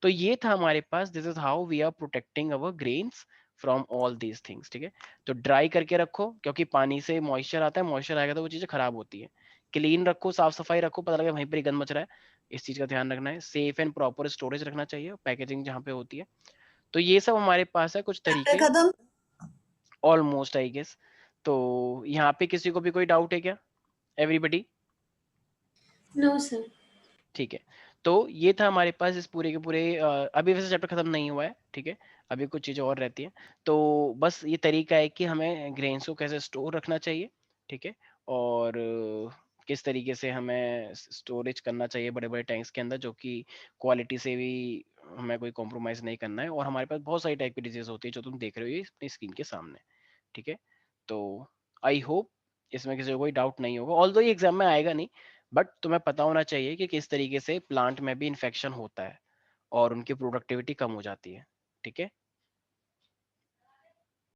तो ये था हमारे पास, this is how we are protecting our grains from all these things. ठीक है, तो ड्राई करके रखो, क्योंकि पानी से मॉइस्चर आता है, मॉइस्चर आएगा तो वो चीजें खराब होती है। क्लीन रखो, साफ सफाई रखो, पता लगे वहीं पर ही गंद मच रहा है, इस चीज का ध्यान रखना है। सेफ एंड प्रॉपर स्टोरेज रखना चाहिए, पैकेजिंग जहाँ पे होती है। तो ये सब हमारे पास है कुछ तरीके, खत्म। Almost I guess. तो यहाँ पे किसी को भी कोई डाउट है क्या? एवरीबडी? No sir. ठीक है, तो ये था हमारे पास इस पूरे के पूरे अभी वैसे चैप्टर खत्म नहीं हुआ है, ठीक है, अभी कुछ चीजें और रहती हैं। तो बस ये तरीका है कि हमें ग्रेन्स को कैसे स्टोर रखना चाहिए, ठीक है, और किस तरीके से हमें स्टोरेज करना चाहिए बड़े बड़े टैंक्स के अंदर, जो कि क्वालिटी से भी हमें कोई कॉम्प्रोमाइज नहीं करना है। और हमारे पास बहुत सारी टाइप की डिजीज होती है जो तुम देख रहे हो अपनी स्क्रीन के सामने, ठीक है। तो आई होप इसमें किसी को कोई डाउट नहीं होगा, ऑल्दो ये एग्जाम में आएगा नहीं, बट तुम्हें पता होना चाहिए कि किस तरीके से प्लांट में भी इन्फेक्शन होता है और उनकी प्रोडक्टिविटी कम हो जाती है, ठीक है।